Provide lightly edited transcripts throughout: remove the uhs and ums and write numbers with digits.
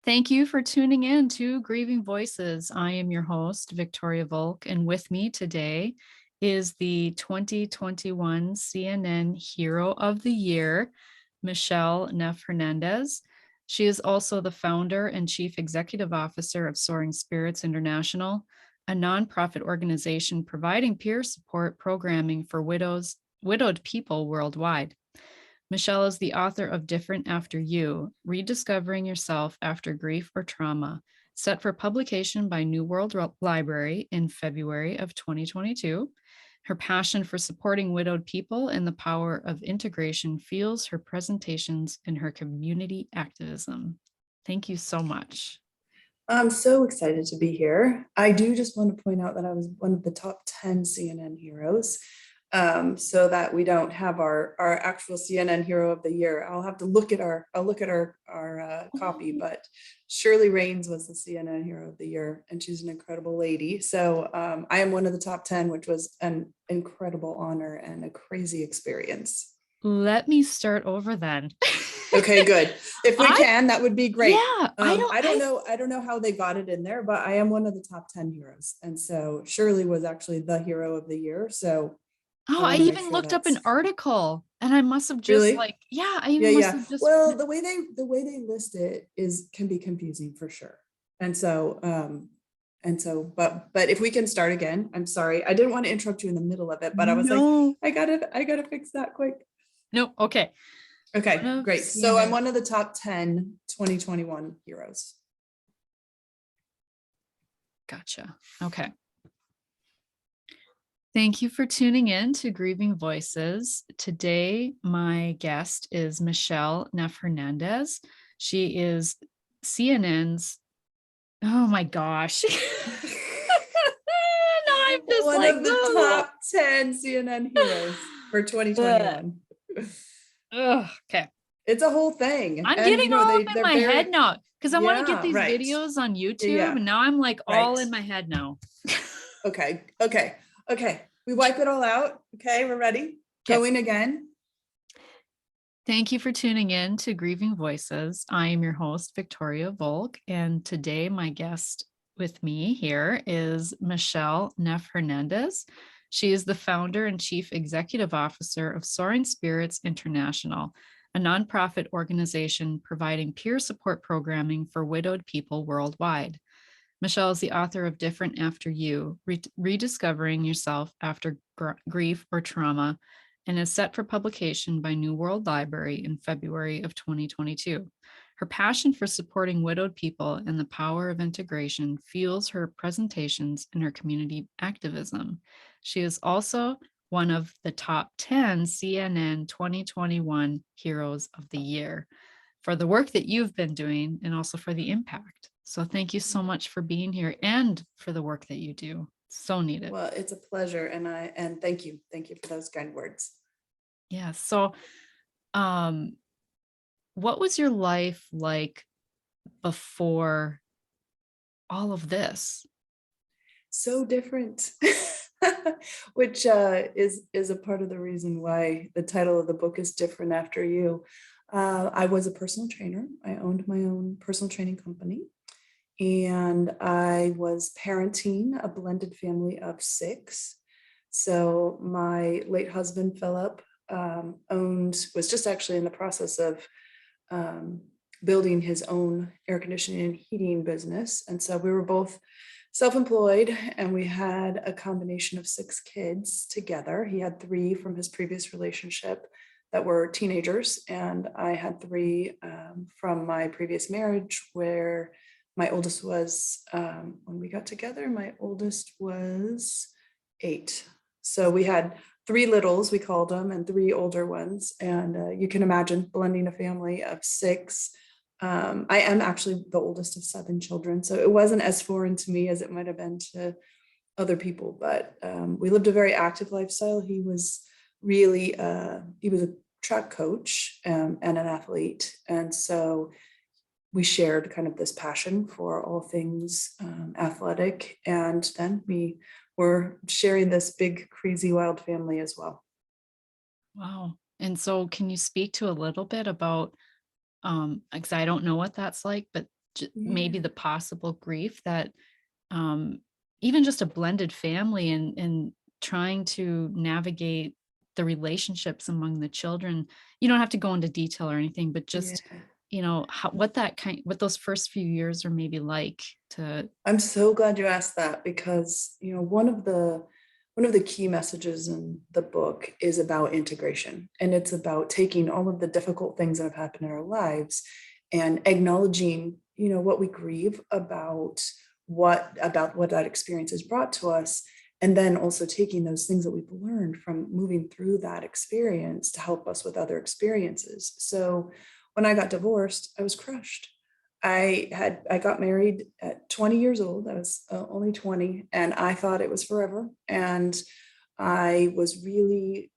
Thank you for tuning in to Grieving Voices. I am your host, Victoria Volk, and with me today is the 2021 CNN Hero of the Year, Michele Neff Hernandez. She is also the founder and chief executive officer of Soaring Spirits International, a nonprofit organization providing peer support programming for widowed people worldwide. Michele is the author of Different After You, Rediscovering Yourself After Grief or Trauma, set for publication by New World Library in February of 2022. Her passion for supporting widowed people and the power of integration fuels her presentations and her community activism. Thank you so much. I'm so excited to be here. I do just want to point out that I was one of the top 10 CNN heroes, so that we don't have our actual CNN hero of the year. I'll have to look at our copy, but Shirley Raines was the CNN hero of the year, and she's an incredible lady. So I am one of the top 10, which was an incredible honor and a crazy experience. Let me start over then. Okay, good. If we can, that would be great. Yeah, I don't know how they got it in there, but I am one of the top 10 heroes. And so Shirley was actually the hero of the year. So I even looked up an article and I must have just really, I even must have just. Well, the way they list it can be confusing for sure. And so but if we can start again, I'm sorry. I didn't want to interrupt you in the middle of it, but I was like, I gotta fix that quick. No, okay. Okay, great. So I'm one of the top 10 2021 heroes. Gotcha. Okay. Thank you for tuning in to Grieving Voices. Today, my guest is Michele Neff Hernandez. She is CNN's, oh my gosh. No, I'm just one of the top 10 CNN heroes for 2021. Okay. It's a whole thing. I'm getting all up in my head now because I want to get these right. videos on YouTube, and now I'm like all in my head now. Okay. We wipe it all out. Okay, we're ready. Going again. Thank you for tuning in to Grieving Voices. I am your host, Victoria Volk, and today my guest with me here is Michele Neff Hernandez. She is the founder and chief executive officer of Soaring Spirits International, a nonprofit organization providing peer support programming for widowed people worldwide. Michele is the author of Different After You, Rediscovering Yourself After Grief or Trauma, and is set for publication by New World Library in February of 2022. Her passion for supporting widowed people and the power of integration fuels her presentations and her community activism. She is also one of the top 10 CNN 2021 Heroes of the Year for the work that you've been doing and also for the impact. So thank you so much for being here and for the work that you do. So needed. Well, it's a pleasure. And thank you. Thank you for those kind words. Yeah. So, what was your life like before all of this? So different, which is a part of the reason why the title of the book is Different After You. I was a personal trainer. I owned my own personal training company. And I was parenting a blended family of 6. So my late husband, Philip, was just actually in the process of building his own air conditioning and heating business. And so we were both self-employed, and we had a combination of 6 kids together. He had 3 from his previous relationship that were teenagers, and I had 3 from my previous marriage, where my oldest was, when we got together, my oldest was 8. So we had 3 littles, we called them, and 3 older ones. And you can imagine blending a family of 6. I am actually the oldest of 7 children, so it wasn't as foreign to me as it might have been to other people. But we lived a very active lifestyle. He was really, he was a track coach and an athlete. And so we shared kind of this passion for all things athletic. And then we were sharing this big, crazy, wild family as well. Wow. And so can you speak to a little bit about, because I don't know what that's like, but maybe Yeah. the possible grief that um, even just a blended family and trying to navigate the relationships among the children. You don't have to go into detail or anything, but Yeah. just, what those first few years are maybe like to. I'm so glad you asked that because, one of the key messages in the book is about integration, and it's about taking all of the difficult things that have happened in our lives and acknowledging, what we grieve about what that experience has brought to us, and then also taking those things that we've learned from moving through that experience to help us with other experiences. So when I got divorced, I was crushed. I got married at 20 years old. I was only 20, and I thought it was forever. And I was really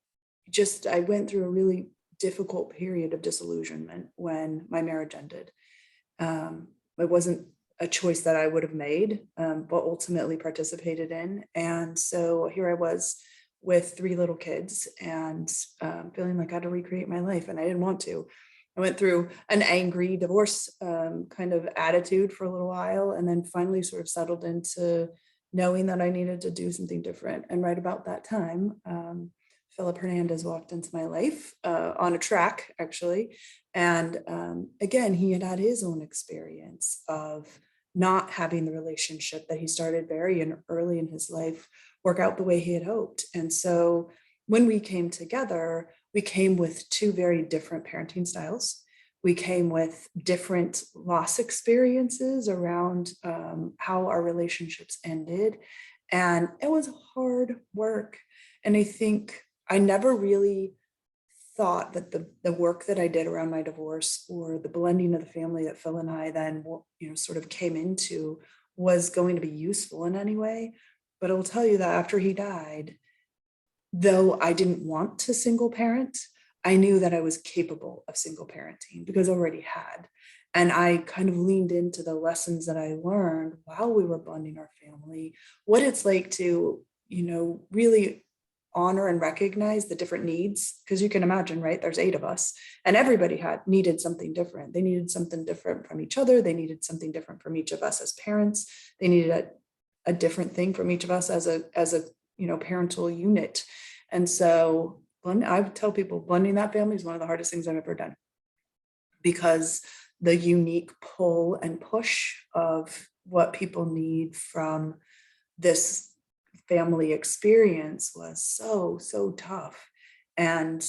I went through a really difficult period of disillusionment when my marriage ended. It wasn't a choice that I would have made, but ultimately participated in. And so here I was with three little kids and feeling like I had to recreate my life, and I didn't want to. I went through an angry divorce kind of attitude for a little while, and then finally sort of settled into knowing that I needed to do something different. And right about that time, Philip Hernandez walked into my life on a track, actually. And again, he had had his own experience of not having the relationship that he started early in his life work out the way he had hoped. And so when we came together, we came with two very different parenting styles. We came with different loss experiences around how our relationships ended. And it was hard work. And I think I never really thought that the work that I did around my divorce or the blending of the family that Phil and I then, sort of came into was going to be useful in any way. But I will tell you that after he died, though I didn't want to single parent, I knew that I was capable of single parenting because I already had. And I kind of leaned into the lessons that I learned while we were blending our family, what it's like to, really honor and recognize the different needs. Because you can imagine, right? There's 8 of us, and everybody had needed something different. They needed something different from each other. They needed something different from each of us as parents. They needed a different thing from each of us as a parental unit. And so I would tell people blending that family is one of the hardest things I've ever done, because the unique pull and push of what people need from this family experience was so tough. And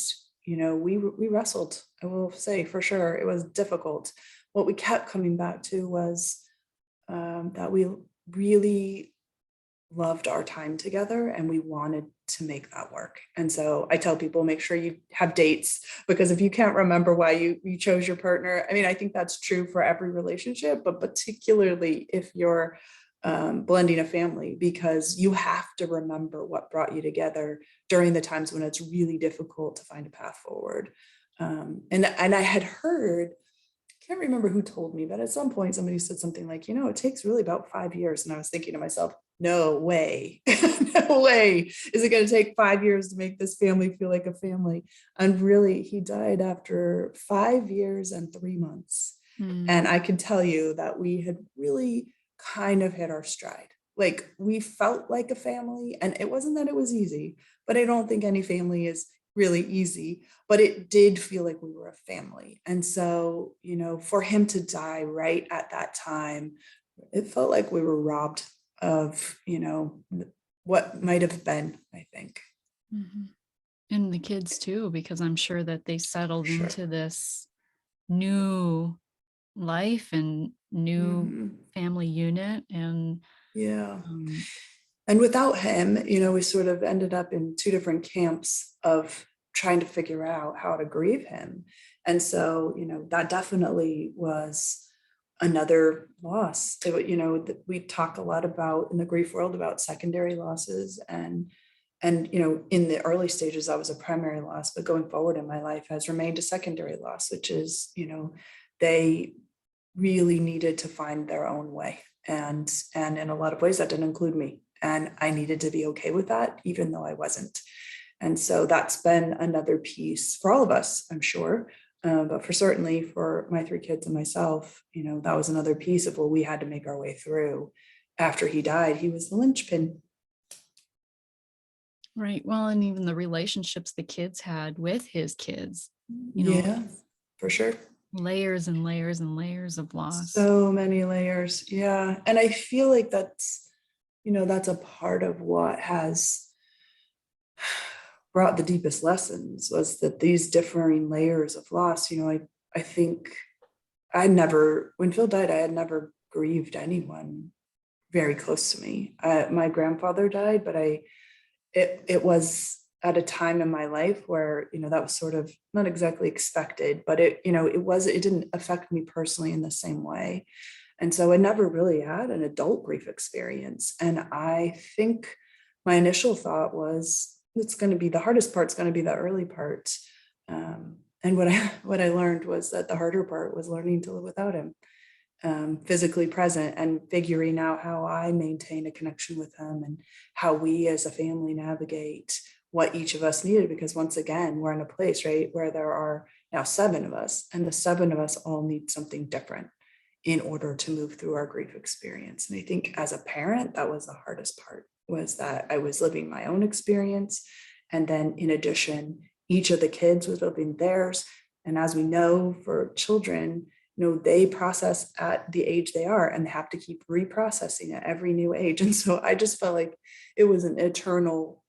we wrestled. I will say, for sure, it was difficult. What we kept coming back to was that we really loved our time together and we wanted to make that work. And so I tell people, make sure you have dates, because if you can't remember why you chose your partner, I mean, I think that's true for every relationship, but particularly if you're blending a family, because you have to remember what brought you together during the times when it's really difficult to find a path forward. And I had heard, can't remember who told me, but at some point somebody said something like, it takes really about 5 years. And I was thinking to myself, no way, no way is it going to take 5 years to make this family feel like a family. And really, he died after 5 years and 3 months. And I can tell you that we had really kind of hit our stride. Like, we felt like a family, and it wasn't that it was easy, but I don't think any family is really easy, but it did feel like we were a family. And so, for him to die right at that time, it felt like we were robbed of, what might have been, I think. Mhm. And the kids too, because I'm sure that they settled Sure. into this new life and new Mhm. family unit. And Yeah. um, And without him, we sort of ended up in two different camps of trying to figure out how to grieve him. And so, that definitely was another loss. We talk a lot about in the grief world about secondary losses, and in the early stages that was a primary loss, but going forward in my life has remained a secondary loss, which is, they really needed to find their own way. And in a lot of ways that didn't include me. And I needed to be okay with that, even though I wasn't. And so that's been another piece for all of us, I'm sure, But for certainly for my 3 kids and myself, that was another piece of what we had to make our way through. After he died, he was the linchpin. Right. Well, and even the relationships the kids had with his kids, Yeah, for sure. layers and layers and layers of loss. So many layers. Yeah. And I feel like that's a part of what has brought the deepest lessons, was that these differing layers of loss. I think when Phil died, I had never grieved anyone very close to me. My grandfather died, but it was at a time in my life where, that was sort of not exactly expected, but it didn't affect me personally in the same way. And so I never really had an adult grief experience. And I think my initial thought was, the hardest part's going to be the early part. And what I learned was that the harder part was learning to live without him, physically present, and figuring out how I maintain a connection with him, and how we as a family navigate what each of us needed. Because once again, we're in a place, right, where there are now 7 of us, and the 7 of us all need something different in order to move through our grief experience. And I think as a parent, that was the hardest part, was that I was living my own experience. And then in addition, each of the kids was living theirs. And as we know, for children, they process at the age they are, and they have to keep reprocessing at every new age. And so I just felt like it was an eternal,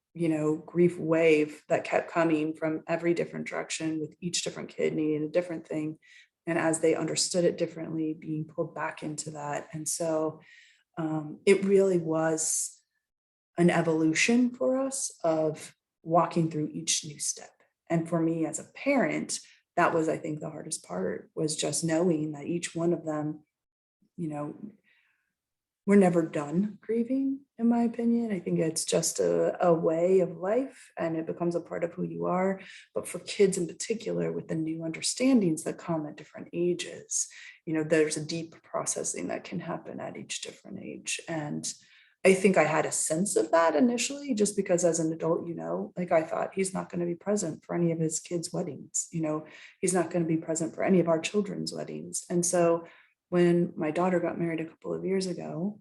grief wave that kept coming from every different direction, with each different kid needing a different thing. And as they understood it differently, being pulled back into that. And so it really was an evolution for us of walking through each new step. And for me as a parent, that was, I think, the hardest part, was just knowing that each one of them, you know, we're never done grieving, in my opinion. I think it's just a way of life, and it becomes a part of who you are. But for kids in particular, with the new understandings that come at different ages, there's a deep processing that can happen at each different age. And I think I had a sense of that initially, just because as an adult, like, I thought he's not going to be present for any of his kids' weddings. He's not going to be present for any of our children's weddings. And so when my daughter got married a couple of years ago,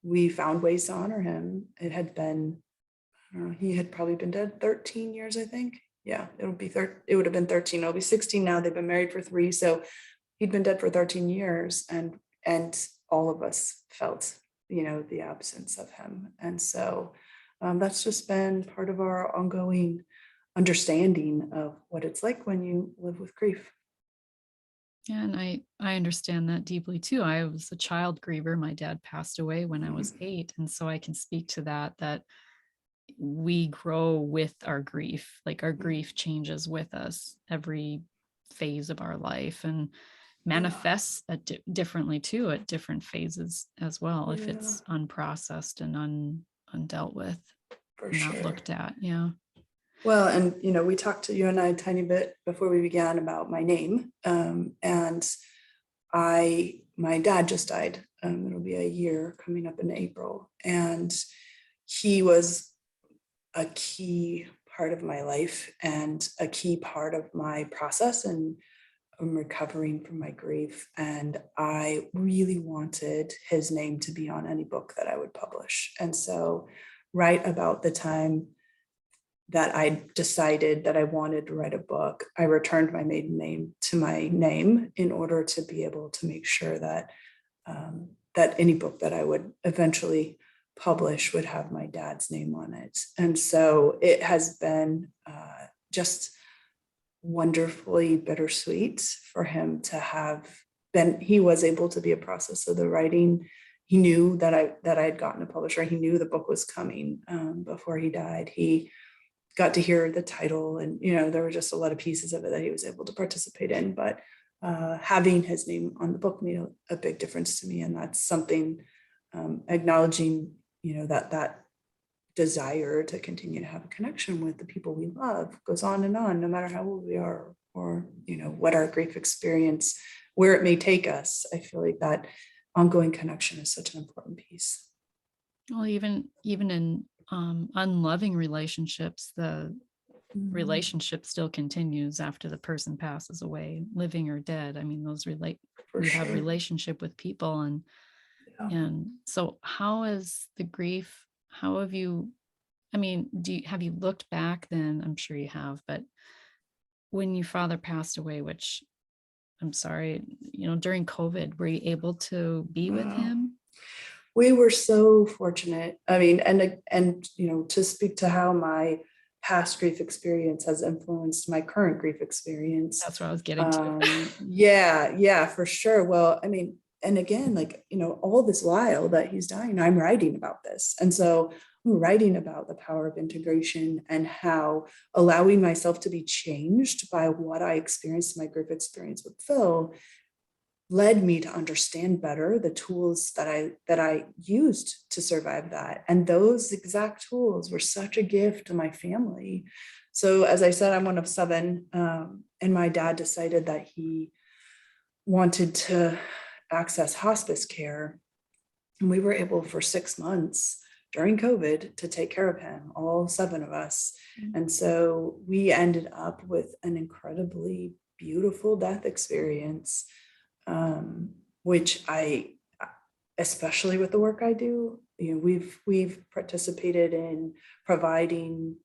we found ways to honor him. It had been, I don't know, he had probably been dead 13 years, I think. Yeah, it would have been 13. It'll be 16 now. They've been married for 3. So he'd been dead for 13 years, and all of us felt, the absence of him. And so that's just been part of our ongoing understanding of what it's like when you live with grief. Yeah, and I understand that deeply too. I was a child griever. My dad passed away when I was 8, and so I can speak to that we grow with our grief. Like, our grief changes with us every phase of our life, and Yeah, manifests differently too at different phases as well, if yeah, it's unprocessed and undealt with, for not sure. looked at. Yeah. Well, and we talked to you and I a tiny bit before we began about my name, and my dad just died. It'll be a year coming up in April, and he was a key part of my life and a key part of my process, and I'm recovering from my grief. And I really wanted his name to be on any book that I would publish. And so, right about the time that I decided that I wanted to write a book, I returned my maiden name to my name in order to be able to make sure that that any book that I would eventually publish would have my dad's name on it. And so it has been just wonderfully bittersweet for him to have been. He was able to be a process of the writing. He knew that I had gotten a publisher. He knew the book was coming before he died. He got to hear the title, and there were just a lot of pieces of it that he was able to participate in. But having his name on the book made a big difference to me, and that's something, acknowledging that desire to continue to have a connection with the people we love goes on and on, no matter how old we are, or what our grief experience, where it may take us. I feel like that ongoing connection is such an important piece. Well, even in unloving relationships, the Mhm. relationship still continues after the person passes away, living or dead. I mean, For we have sure. relationship with people, Yeah. and so how is the grief, how have you, I mean, have you looked back then? I'm sure you have, but when your father passed away, which I'm sorry, during COVID, were you able to be with Wow. him? We were so fortunate. I mean, and to speak to how my past grief experience has influenced my current grief experience. That's what I was getting to. Yeah, yeah, for sure. Well, I mean, and again, like, all this while that he's dying, I'm writing about this. And so I'm writing about the power of integration and how allowing myself to be changed by what I experienced in my grief experience with Phil led me to understand better the tools that I used to survive that. And those exact tools were such a gift to my family. So as I said, I'm one of seven, and my dad decided that he wanted to access hospice care. And we were able for 6 months during COVID to take care of him, all seven of us. Mm. And so we ended up with an incredibly beautiful death experience, which especially with the work I do, we've participated in providing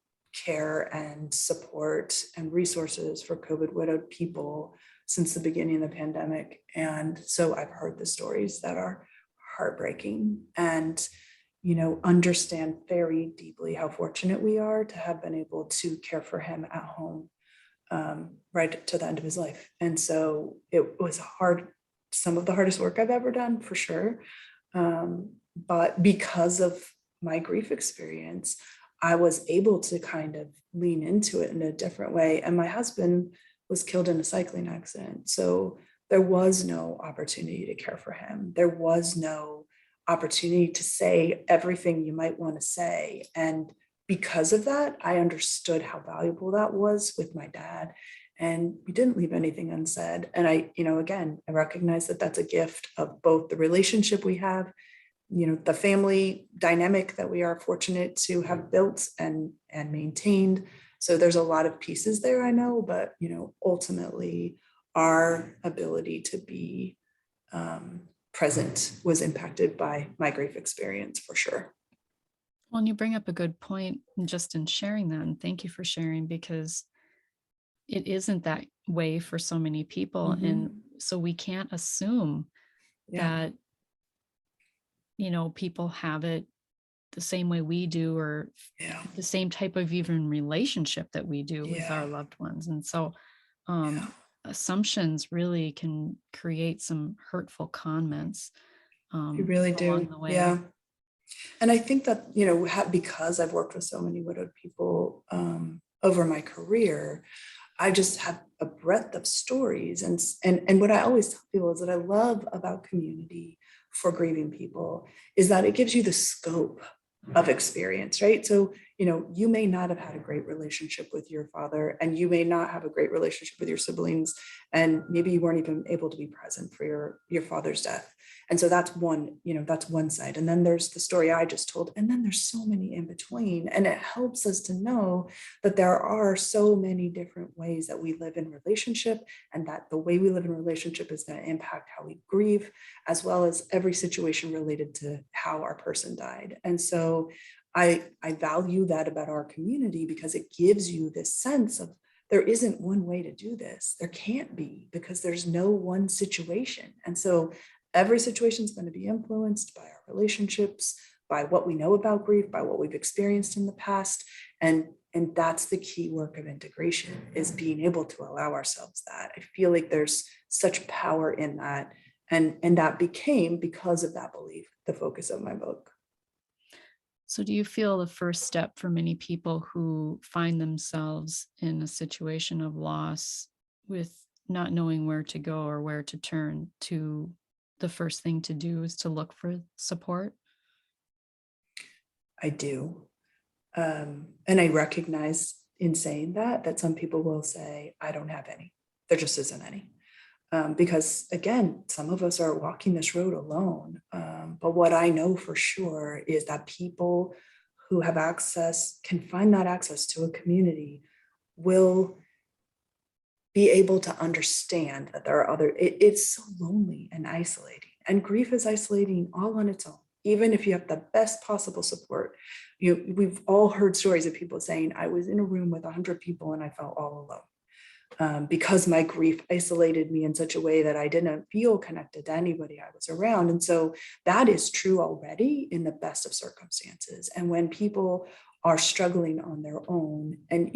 care and support and resources for COVID widowed people since the beginning of the pandemic. And so I've heard the stories that are heartbreaking and understand very deeply how fortunate we are to have been able to care for him at home, right to the end of his life. And so it was hard, some of the hardest work I've ever done for sure. But because of my grief experience, I was able to kind of lean into it in a different way. And my husband was killed in a cycling accident. So there was no opportunity to care for him. There was no opportunity to say everything you might want to say. And because of that, I understood how valuable that was with my dad. And we didn't leave anything unsaid. And again, I recognize that that's a gift of both the relationship we have, the family dynamic that we are fortunate to have built and maintained. So there's a lot of pieces there, I know, but ultimately our ability to be present was impacted by my grief experience for sure. Well, and you bring up a good point just in sharing that. And thank you for sharing, because it isn't that way for so many people. And Mhm. so we can't assume Yeah, that, people have it the same way we do, or yeah, the same type of even relationship that we do with yeah, our loved ones. And so yeah. assumptions really can create some hurtful comments You really along do. the way. Yeah. And I think that, because I've worked with so many widowed people over my career, I just have a breadth of stories. And what I always tell people is that I love about community for grieving people is that it gives you the scope of experience, right? So, you may not have had a great relationship with your father, and you may not have a great relationship with your siblings, and maybe you weren't even able to be present for your father's death. And so that's one side. And then there's the story I just told, and then there's so many in between. And it helps us to know that there are so many different ways that we live in relationship, and that the way we live in relationship is going to impact how we grieve, as well as every situation related to how our person died. And so I value that about our community, because it gives you this sense of there isn't one way to do this. There can't be, because there's no one situation. And so every situation is going to be influenced by our relationships, by what we know about grief, by what we've experienced in the past. And that's the key work of integration, is being able to allow ourselves that. I feel like there's such power in that. And that became, because of that belief, the focus of my book. So, do you feel the first step for many people who find themselves in a situation of loss, with not knowing where to go or where to turn to, the first thing to do is to look for support? I do. And I recognize in saying that some people will say, I don't have any. There just isn't any. Because again, some of us are walking this road alone. But what I know for sure is that people who have access can find that access to a community will be able to understand that there are it's so lonely and isolating, and grief is isolating all on its own. Even if you have the best possible support, we've all heard stories of people saying, I was in a room with 100 people and I felt all alone. Because my grief isolated me in such a way that I didn't feel connected to anybody I was around. And so that is true already in the best of circumstances. And when people are struggling on their own, and,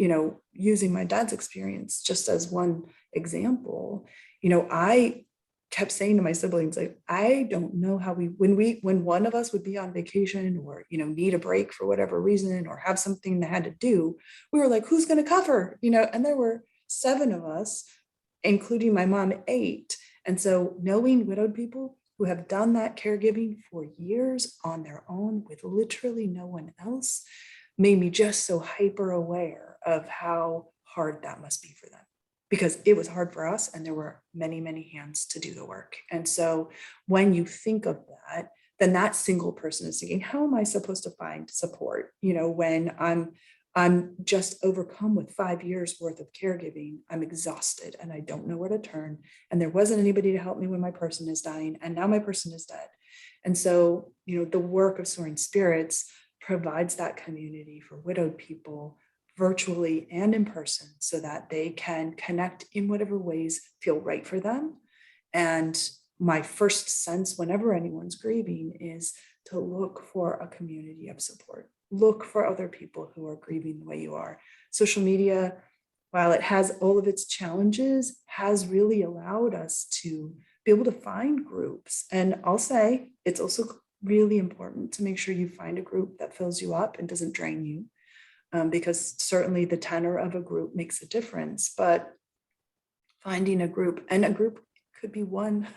using my dad's experience just as one example, I kept saying to my siblings, like, I don't know how when one of us would be on vacation or, need a break for whatever reason or have something that had to do, we were like, who's going to cover, and there were 7 of us, including my mom, 8. And so knowing widowed people who have done that caregiving for years on their own with literally no one else made me just so hyper aware of how hard that must be for them, because it was hard for us and there were many, many hands to do the work. And so when you think of that, then that single person is thinking, how am I supposed to find support? When I'm just overcome with 5 years worth of caregiving. I'm exhausted and I don't know where to turn. And there wasn't anybody to help me when my person is dying. And now my person is dead. And so, the work of Soaring Spirits provides that community for widowed people virtually and in person so that they can connect in whatever ways feel right for them. And my first sense whenever anyone's grieving is to look for a community of support. Look for other people who are grieving the way you are. Social media, while it has all of its challenges, has really allowed us to be able to find groups. And I'll say it's also really important to make sure you find a group that fills you up and doesn't drain you, because certainly the tenor of a group makes a difference. But finding a group, and a group could be one,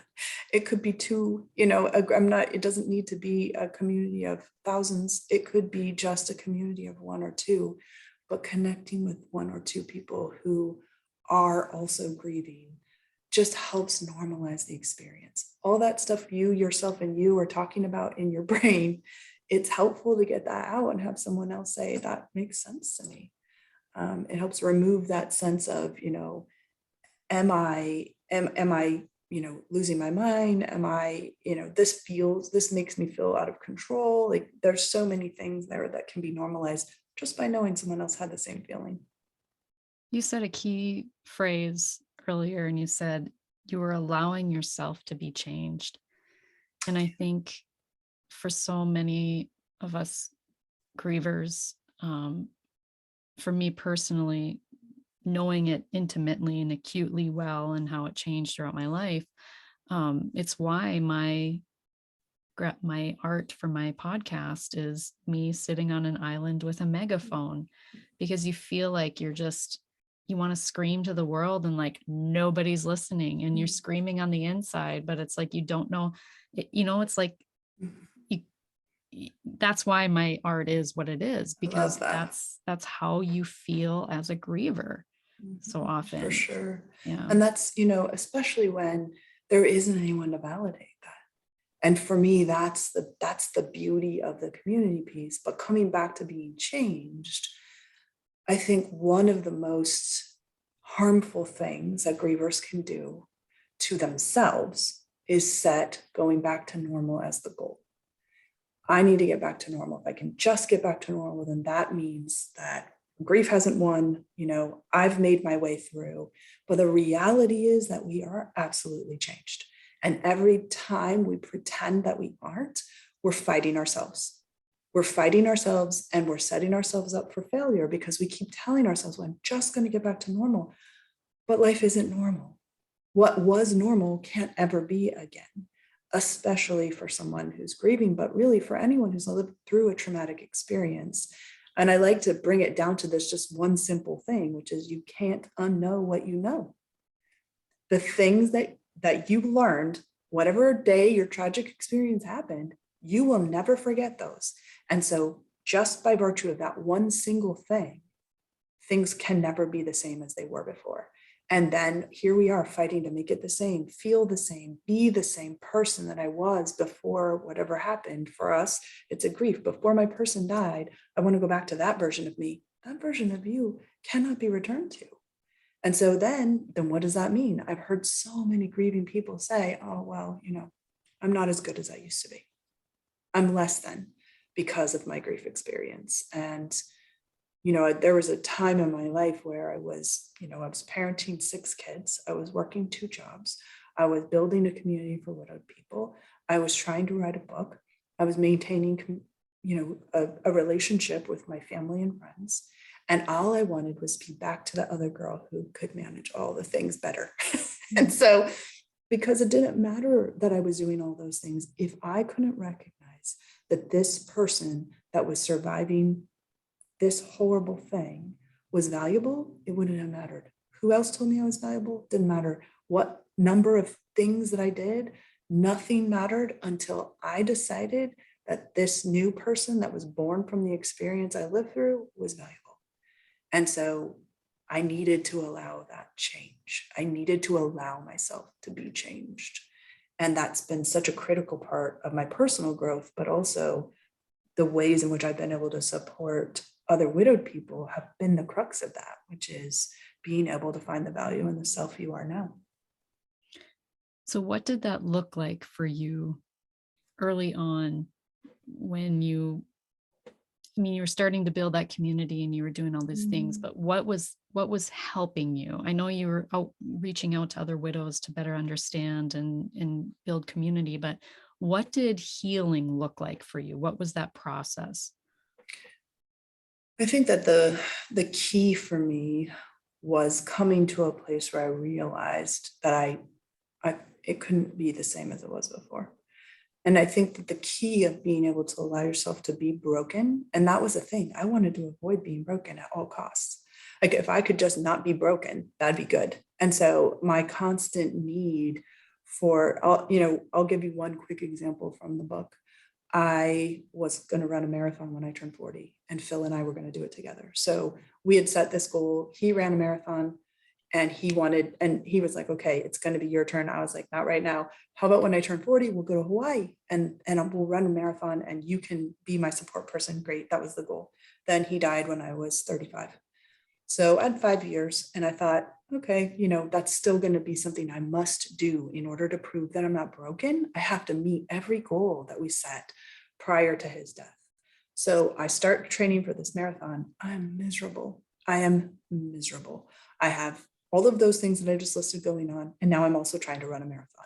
it could be two, it doesn't need to be a community of thousands. It could be just a community of 1 or 2, but connecting with 1 or 2 people who are also grieving just helps normalize the experience. All that stuff you, yourself, and you are talking about in your brain, it's helpful to get that out and have someone else say, that makes sense to me. It helps remove that sense of, am I losing my mind? Am I, this makes me feel out of control. Like, there's so many things there that can be normalized just by knowing someone else had the same feeling. You said a key phrase earlier, and you said you were allowing yourself to be changed. And I think for so many of us grievers, for me personally, knowing it intimately and acutely well and how it changed throughout my life, it's why my art for my podcast is me sitting on an island with a megaphone, because you feel like you want to scream to the world and like nobody's listening, and you're screaming on the inside, but it's like you don't know it's like that's why my art is what it is, because that's how you feel as a griever so often. For sure. Yeah. And that's, especially when there isn't anyone to validate that. And for me, that's the beauty of the community piece. But coming back to being changed, I think one of the most harmful things that grievers can do to themselves is set going back to normal as the goal. I need to get back to normal. If I can just get back to normal, then that means that grief hasn't won. I've made my way through. But the reality is that we are absolutely changed. And every time we pretend that we aren't, we're fighting ourselves. We're fighting ourselves, and we're setting ourselves up for failure because we keep telling ourselves, well, I'm just going to get back to normal. But life isn't normal. What was normal can't ever be again, especially for someone who's grieving, but really for anyone who's lived through a traumatic experience. And I like to bring it down to this just one simple thing, which is you can't unknow what you know. The things that you learned, whatever day your tragic experience happened, you will never forget those. And so just by virtue of that one single thing, things can never be the same as they were before. And then here we are fighting to make it the same, feel the same, be the same person that I was before whatever happened. For us, it's a grief. Before my person died, I want to go back to that version of me. That version of you cannot be returned to. And so then what does that mean? I've heard so many grieving people say, oh, well, I'm not as good as I used to be. I'm less than because of my grief experience. And, there was a time in my life where I was parenting 6 kids. I was working 2 jobs. I was building a community for widowed people. I was trying to write a book. I was maintaining, a relationship with my family and friends. And all I wanted was to be back to the other girl who could manage all the things better. And so, because it didn't matter that I was doing all those things, if I couldn't recognize that this person that was surviving this horrible thing was valuable, it wouldn't have mattered. Who else told me I was valuable? Didn't matter what number of things that I did. Nothing mattered until I decided that this new person that was born from the experience I lived through was valuable. And so I needed to allow that change. I needed to allow myself to be changed. And that's been such a critical part of my personal growth, but also the ways in which I've been able to support other widowed people have been the crux of that, which is being able to find the value in the self you are now. So what did that look like for you early on when you were starting to build that community and you were doing all these things, but what was helping you? I know you were reaching out to other widows to better understand and build community, but what did healing look like for you? What was that process? I think that the key for me was coming to a place where I realized that it couldn't be the same as it was before. And I think that the key of being able to allow yourself to be broken, and that was the thing, I wanted to avoid being broken at all costs. Like if I could just not be broken, that'd be good. And so my constant need for, I'll give you one quick example from the book. I was going to run a marathon when I turned 40, and Phil and I were going to do it together. So we had set this goal. He ran a marathon and he was like, okay, it's going to be your turn. I was like, not right now. How about when I turn 40, we'll go to Hawaii and we'll run a marathon and you can be my support person. Great. That was the goal. Then he died when I was 35. So I had 5 years and I thought, okay, that's still going to be something I must do in order to prove that I'm not broken. I have to meet every goal that we set prior to his death. So I start training for this marathon. I'm miserable. I am miserable. I have all of those things that I just listed going on. And now I'm also trying to run a marathon.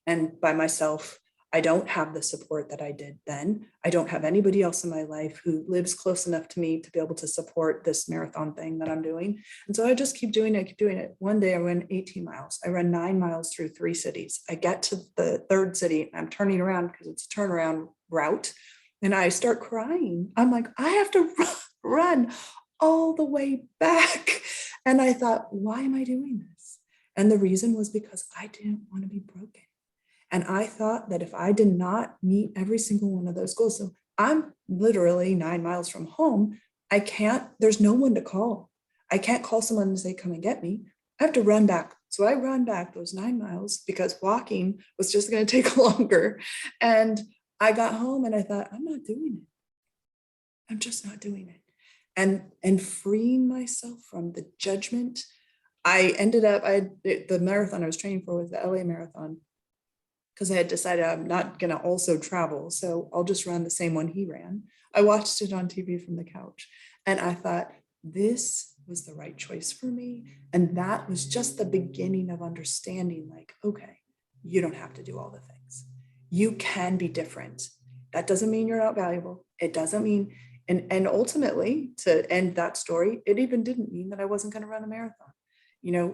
And by myself, I don't have the support that I did then. I don't have anybody else in my life who lives close enough to me to be able to support this marathon thing that I'm doing. And so I just keep doing it. One day I ran 18 miles. I ran 9 miles through 3 cities. I get to the 3rd city and I'm turning around because it's a turnaround route. And I start crying. I'm like, I have to run all the way back. And I thought, why am I doing this? And the reason was because I didn't want to be broken. And I thought that if I did not meet every single one of those goals, so I'm literally 9 miles from home, there's no one to call. I can't call someone and say, come and get me. I have to run back. So I run back those 9 miles because walking was just going to take longer. And I got home and I thought, I'm not doing it. I'm just not doing it. And freeing myself from the judgment. The marathon I was training for was the LA marathon because I had decided I'm not going to also travel. So I'll just run the same one he ran. I watched it on TV from the couch and I thought this was the right choice for me. And that was just the beginning of understanding like, okay, you don't have to do all the things. You can be different. That doesn't mean you're not valuable. It doesn't mean, and ultimately to end that story, it even didn't mean that I wasn't going to run a marathon.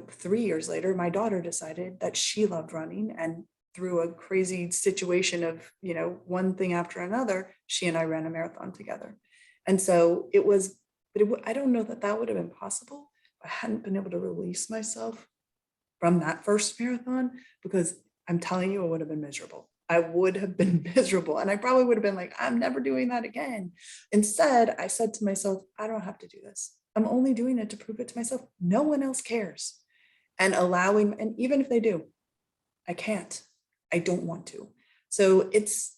3 years later, my daughter decided that she loved running, and through a crazy situation of, one thing after another, she and I ran a marathon together. And so I don't know that would have been possible if I hadn't been able to release myself from that first marathon, because I'm telling you, I would have been miserable. I would have been miserable. And I probably would have been like, I'm never doing that again. Instead, I said to myself, I don't have to do this. I'm only doing it to prove it to myself. No one else cares. And even if they do, I can't. I don't want to. So it's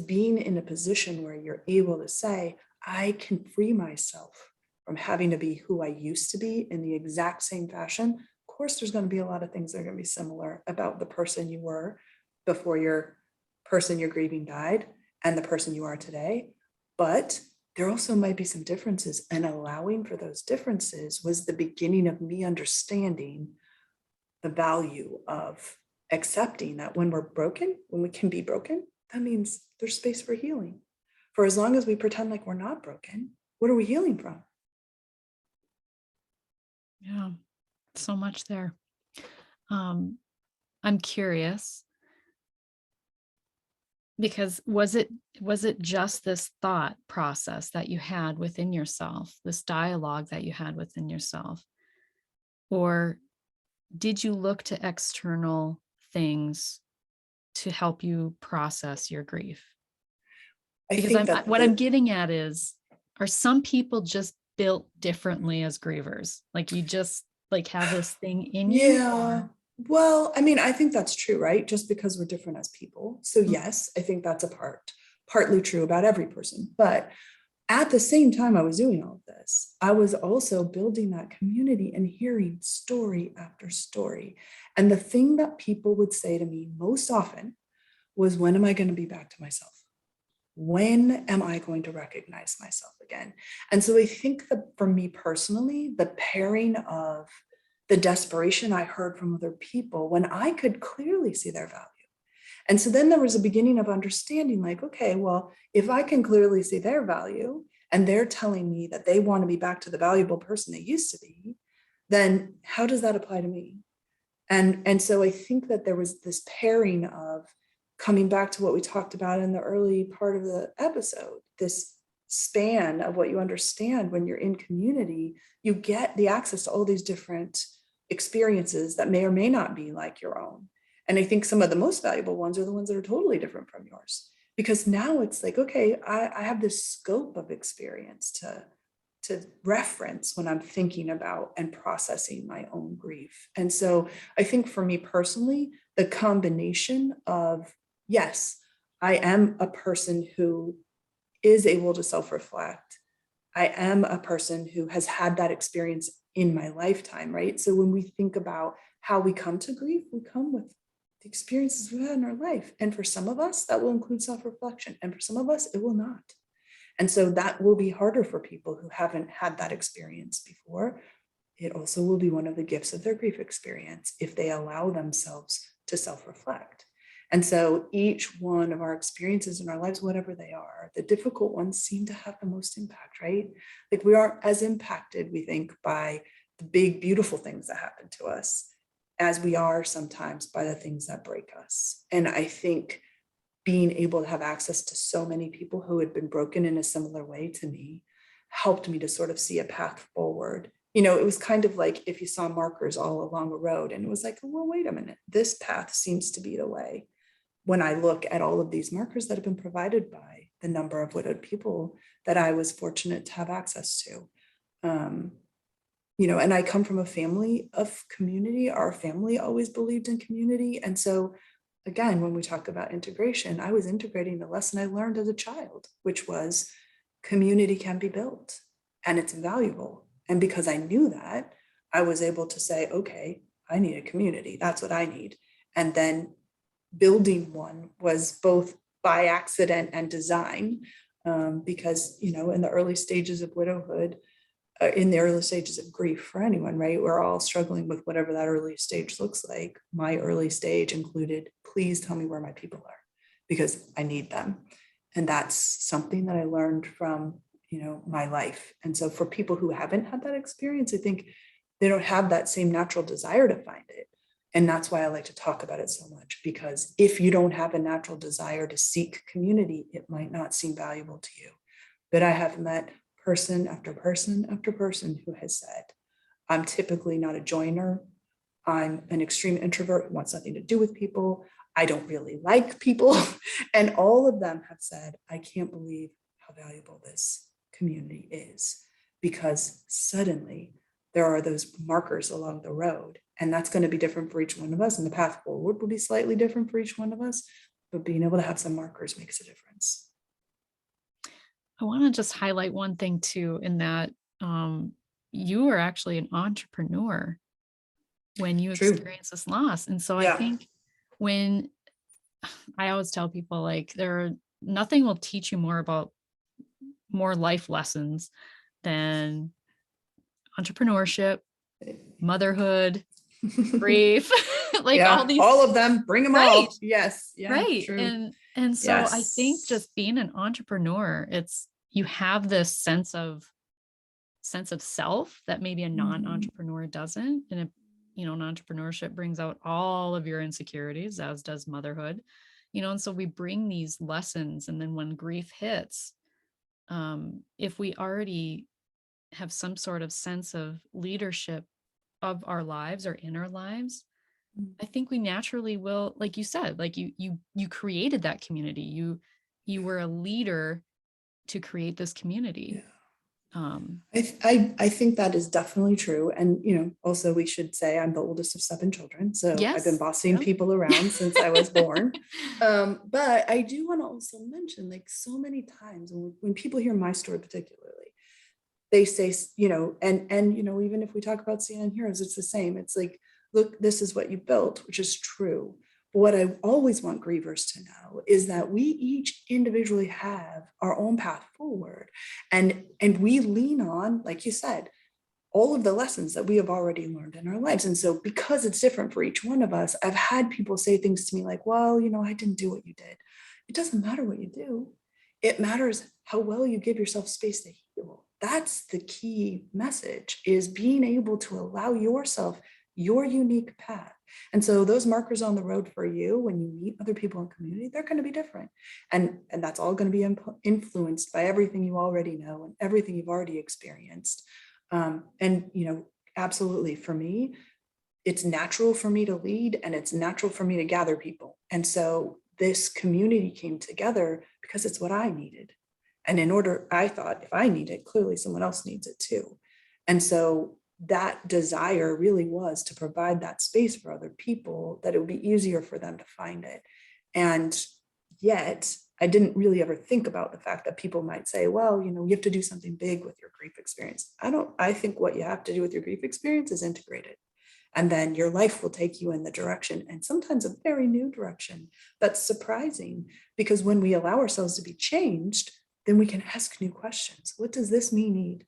being in a position where you're able to say, I can free myself from having to be who I used to be in the exact same fashion. Of course, there's going to be a lot of things that are going to be similar about the person you were before your person you're grieving died and the person you are today. But there also might be some differences, and allowing for those differences was the beginning of me understanding the value of accepting that when we're broken, when we can be broken, that means there's space for healing. For as long as we pretend like we're not broken, what are we healing from? Yeah, so much there. I'm curious, because was it just this thought process that you had within yourself, this dialogue that you had within yourself, or did you look to external things to help you process your grief? I Because think that what I'm getting at is, are some people just built differently as grievers? Like you just like have this thing in you, yeah. or Well, I mean, I think that's true, right? Just because we're different as people. So Mm, yes, I think that's partly true about every person. But at the same time I was doing all of this, I was also building that community and hearing story after story. And the thing that people would say to me most often was, when am I going to be back to myself? When am I going to recognize myself again? And so I think that for me personally, the pairing of the desperation I heard from other people when I could clearly see their value. And so then there was a beginning of understanding, like, okay, well, if I can clearly see their value and they're telling me that they want to be back to the valuable person they used to be, then how does that apply to me? And so I think that there was this pairing of coming back to what we talked about in the early part of the episode, this span of what you understand when you're in community. You get the access to all these different experiences that may or may not be like your own. And I think some of the most valuable ones are the ones that are totally different from yours, because now it's like, okay, I have this scope of experience to reference when I'm thinking about and processing my own grief. And so I think for me personally, the combination of, yes, I am a person who is able to self-reflect. I am a person who has had that experience in my lifetime, right? So when we think about how we come to grief, we come with the experiences we've had in our life. And for some of us, that will include self-reflection. And for some of us, it will not. And so that will be harder for people who haven't had that experience before. It also will be one of the gifts of their grief experience if they allow themselves to self-reflect. And so each one of our experiences in our lives, whatever they are, the difficult ones seem to have the most impact, right? Like we aren't as impacted, we think, by the big, beautiful things that happen to us as we are sometimes by the things that break us. And I think being able to have access to so many people who had been broken in a similar way to me helped me to sort of see a path forward. You know, it was kind of like if you saw markers all along a road and it was like, well, wait a minute, this path seems to be the way. When I look at all of these markers that have been provided by the number of widowed people that I was fortunate to have access to. Um, and I come from a family of community. Our family always believed in community. And so again, when we talk about integration, I was integrating the lesson I learned as a child, which was community can be built and it's valuable. And because I knew that, I was able to say, okay, I need a community. That's what I need. And then building one was both by accident and design, because, in the early stages of widowhood, in the early stages of grief for anyone, right? We're all struggling with whatever that early stage looks like. My early stage included, please tell me where my people are because I need them. And that's something that I learned from, my life. And so for people who haven't had that experience, I think they don't have that same natural desire to find it. And that's why I like to talk about it so much, because if you don't have a natural desire to seek community, it might not seem valuable to you. But I have met person after person after person who has said, I'm typically not a joiner. I'm an extreme introvert who wants nothing to do with people. I don't really like people. And all of them have said, I can't believe how valuable this community is, because suddenly there are those markers along the road. And that's going to be different for each one of us. And the path forward will be slightly different for each one of us. But being able to have some markers makes a difference. I want to just highlight one thing too, in that um, you were actually an entrepreneur when you True. experienced this loss. And so I Yeah. think when I always tell people like nothing will teach you more life lessons than entrepreneurship, motherhood, grief, like all Yeah. these, All of them, bring them right, all. Yes. Yeah. right. True. And so I think Yes. just being an entrepreneur, it's you have this sense of self that maybe a Mhm. non-entrepreneur doesn't. And an entrepreneurship brings out all of your insecurities, as does motherhood. And so we bring these lessons, and then when grief hits, if we already have some sort of sense of leadership of our lives or in our lives, I think we naturally will, like you said, like you created that community. You were a leader to create this Yeah. community. Um, I think that is definitely true. And, also we should say I'm the oldest of 7 children. So I've been yes. bossing Yep. people around since I was born. But I do want to also mention, like, so many times when people hear my story particularly, they say, even if we talk about CNN heroes, it's the same. It's like, look, this is what you built, which is true. But what I always want grievers to know is that we each individually have our own path forward. And we lean on, like you said, all of the lessons that we have already learned in our lives. And so because it's different for each one of us, I've had people say things to me like, well, I didn't do what you did. It doesn't matter what you do. It matters how well you give yourself space to heal. That's the key message, is being able to allow yourself your unique path. And so those markers on the road for you, when you meet other people in community, they're going to be different. And that's all going to be influenced by everything you already know and everything you've already experienced. And absolutely, for me, it's natural for me to lead, and it's natural for me to gather people. And so this community came together because it's what I needed. And I thought, if I need it, clearly someone else needs it too. And so that desire really was to provide that space for other people, that it would be easier for them to find it. And yet I didn't really ever think about the fact that people might say, well, you have to do something big with your grief experience. I think what you have to do with your grief experience is integrate it. And then your life will take you in the direction, and sometimes a very new direction that's surprising, because when we allow ourselves to be changed, then we can ask new questions. What does this me need?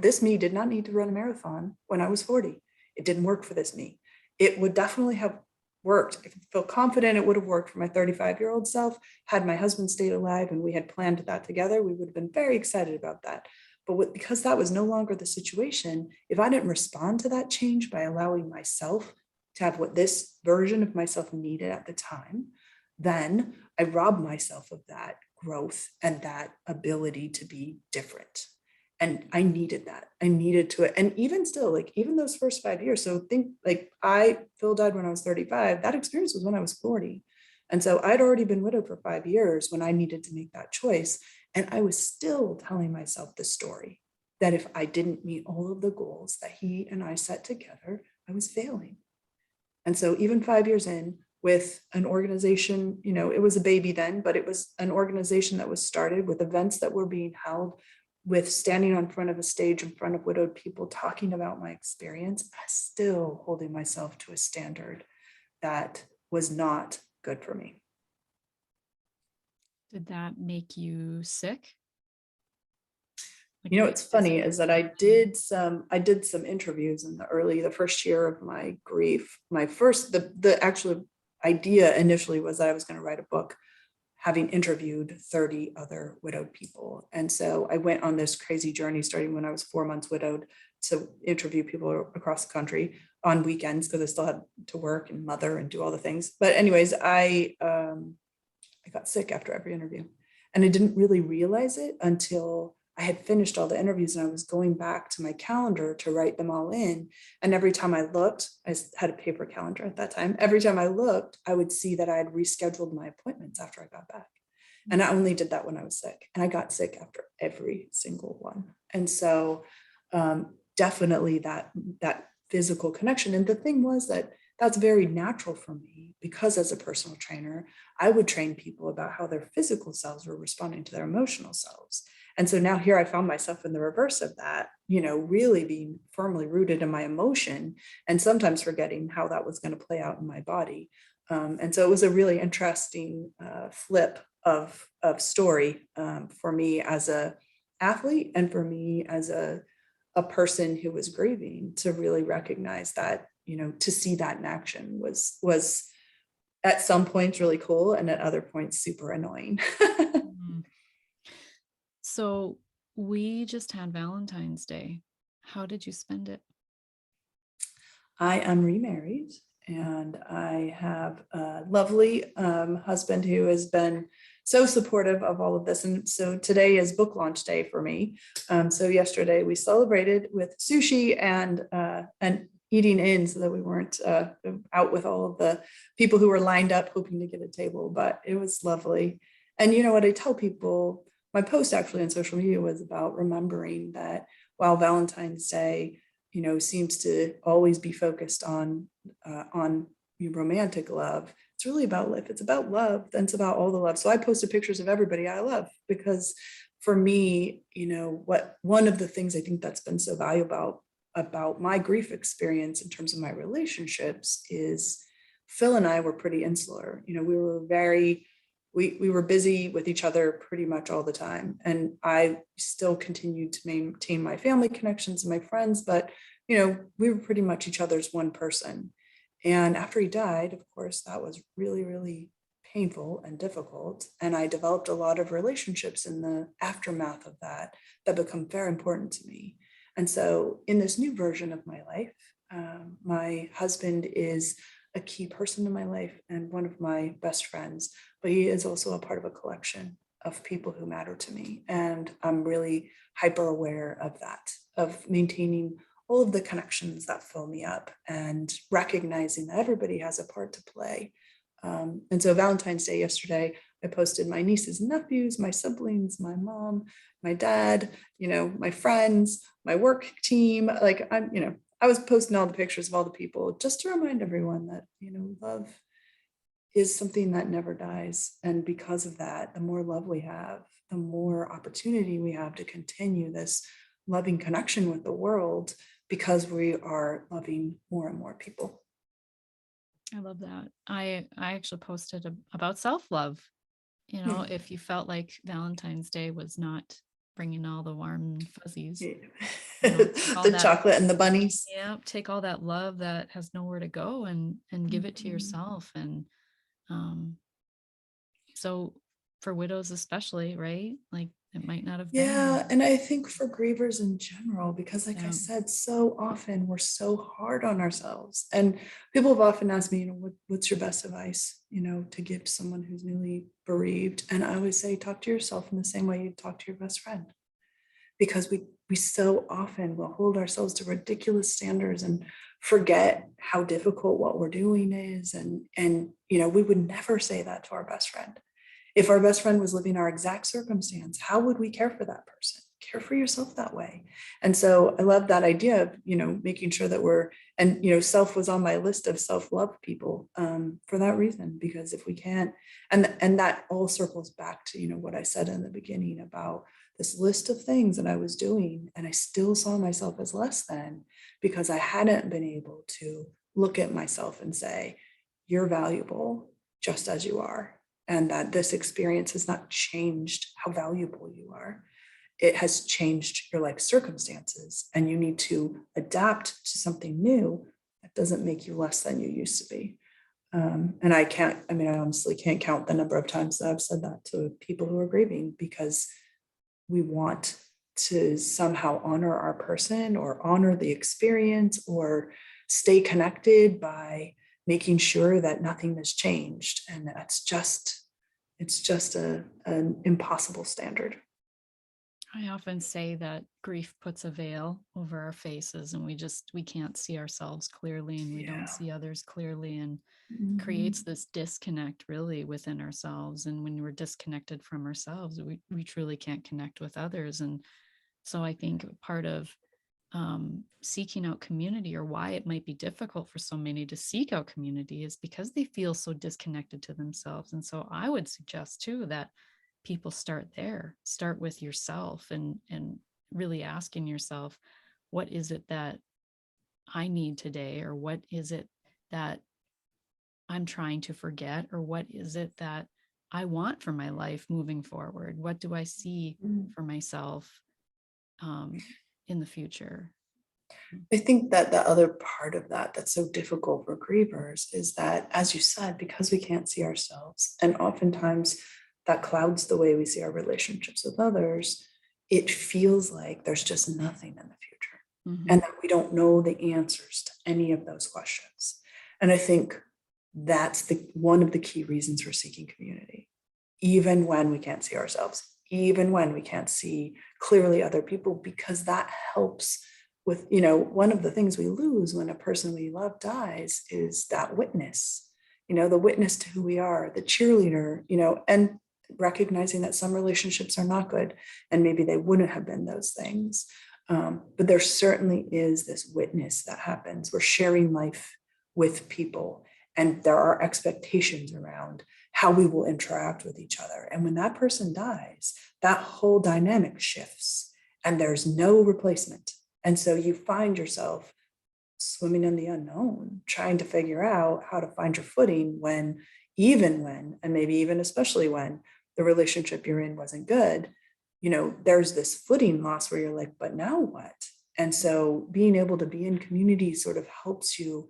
This me did not need to run a marathon when I was 40. It didn't work for this me. It would definitely have worked. I feel confident it would have worked for my 35-year-old self. Had my husband stayed alive and we had planned that together, we would have been very excited about that. But because that was no longer the situation, if I didn't respond to that change by allowing myself to have what this version of myself needed at the time, then I robbed myself of that growth and that ability to be different. And I needed that. I needed to, and even still, like, even those first 5 years. So think, like, Phil died when I was 35. That experience was when I was 40. And so I'd already been widowed for 5 years when I needed to make that choice. And I was still telling myself the story that if I didn't meet all of the goals that he and I set together, I was failing. And so even 5 years in, with an organization, it was a baby then, but it was an organization that was started with events that were being held, with standing on front of a stage in front of widowed people talking about my experience, I was still holding myself to a standard that was not good for me. did that make you sick? Like, were you What's funny physically is that sick? I did some interviews in the first year of my grief. The actual idea initially was that I was going to write a book, having interviewed 30 other widowed people. And so I went on this crazy journey starting when I was 4 months widowed, to interview people across the country on weekends, because I still had to work and mother and do all the things. But anyways, I got sick after every interview, and I didn't really realize it until I had finished all the interviews and I was going back to my calendar to write them all in. And every time I looked, I had a paper calendar at that time. Every time I looked, I would see that I had rescheduled my appointments after I got back. And I only did that when I was sick. And I got sick after every single one. And so definitely that physical connection. And the thing was that that's very natural for me, because as a personal trainer, I would train people about how their physical selves were responding to their emotional selves. And so now here I found myself in the reverse of that, really being firmly rooted in my emotion and sometimes forgetting how that was going to play out in my body. And so it was a really interesting flip of story for me as a athlete and for me as a person who was grieving, to really recognize that, to see that in action was at some points really cool and at other points super annoying. Mhm. So we just had Valentine's Day. How did you spend it? I am remarried and I have a lovely husband who has been so supportive of all of this. And so today is book launch day for me. So yesterday we celebrated with sushi and eating in so that we weren't out with all of the people who were lined up hoping to get a table, but it was lovely. And you know what I tell people, my post actually on social media was about remembering that while Valentine's Day seems to always be focused on romantic love. It's really about life. It's about love. Then it's about all the love. So I posted pictures of everybody I love because for me, what one of the things I think that's been so valuable about my grief experience in terms of my relationships is Phil and I were pretty insular. We were we were busy with each other pretty much all the time. And I still continued to maintain my family connections and my friends, but we were pretty much each other's one person. And after he died, of course, that was really, really painful and difficult. And I developed a lot of relationships in the aftermath of that become very important to me. And so in this new version of my life, my husband is a key person in my life and one of my best friends, but he is also a part of a collection of people who matter to me. And I'm really hyper aware of that, of maintaining all of the connections that fill me up and recognizing that everybody has a part to play. And so Valentine's Day yesterday, I posted my nieces and nephews, my siblings, my mom, my dad, my friends, my work team. Like I was posting all the pictures of all the people just to remind everyone that, love is something that never dies. And because of that, the more love we have, the more opportunity we have to continue this loving connection with the world because we are loving more and more people. I love that. I actually posted about self-love. Hmm. If you felt like Valentine's Day was not bringing all the warm fuzzies, Yeah. take all The that, chocolate and the bunnies. yeah, take all that love that has nowhere to go and give it to Mhm. yourself. And um, so for widows especially, right? Like it might not have Yeah, been. and I think for grievers in general, because like I Yeah. said, so often we're so hard on ourselves. And people have often asked me, what's your best advice, to give to someone who's newly bereaved? And I always say, talk to yourself in the same way you talk to your best friend. Because we so often will hold ourselves to ridiculous standards and forget how difficult what we're doing is. And we would never say that to our best friend. If our best friend was living our exact circumstance, how would we care for that person? Care for yourself that way. And so I love that idea of, making sure that self was on my list of self-love people for that reason, because if we can't, and that all circles back to, what I said in the beginning about this list of things that I was doing, and I still saw myself as less than because I hadn't been able to look at myself and say, you're valuable just as you are, and that this experience has not changed how valuable you are. It has changed your life circumstances, and you need to adapt to something new that doesn't make you less than you used to be. And I honestly can't count the number of times that I've said that to people who are grieving because we want to somehow honor our person or honor the experience or stay connected by making sure that nothing has changed. And it's just an impossible standard. I often say that grief puts a veil over our faces and we can't see ourselves clearly and we don't Yeah. see others clearly, and creates Mhm. this disconnect really within ourselves. And when we're disconnected from ourselves, we truly can't connect with others. And so I think part of seeking out community, or why it might be difficult for so many to seek out community, is because they feel so disconnected to themselves. And so I would suggest too that people start there, start with yourself, and really asking yourself, what is it that I need today? Or what is it that I'm trying to forget? Or what is it that I want for my life moving forward? What do I see for myself um, in the future? I think that the other part of that that's so difficult for grievers is that, as you said, because we can't see ourselves, and oftentimes that clouds the way we see our relationships with others, it feels like there's just nothing in the future Mm-hmm. and that we don't know the answers to any of those questions. And I think that's the one of the key reasons for seeking community, even when we can't see ourselves, even when we can't see clearly other people, because that helps with, one of the things we lose when a person we love dies is that witness, the witness to who we are, the cheerleader, and recognizing that some relationships are not good and maybe they wouldn't have been those things. But there certainly is this witness that happens. We're sharing life with people, and there are expectations around how we will interact with each other. And when that person dies, that whole dynamic shifts and there's no replacement. And so you find yourself swimming in the unknown, trying to figure out how to find your footing when, even when, and maybe even especially when the relationship you're in wasn't good, there's this footing loss where you're like, but now what? And so being able to be in community sort of helps you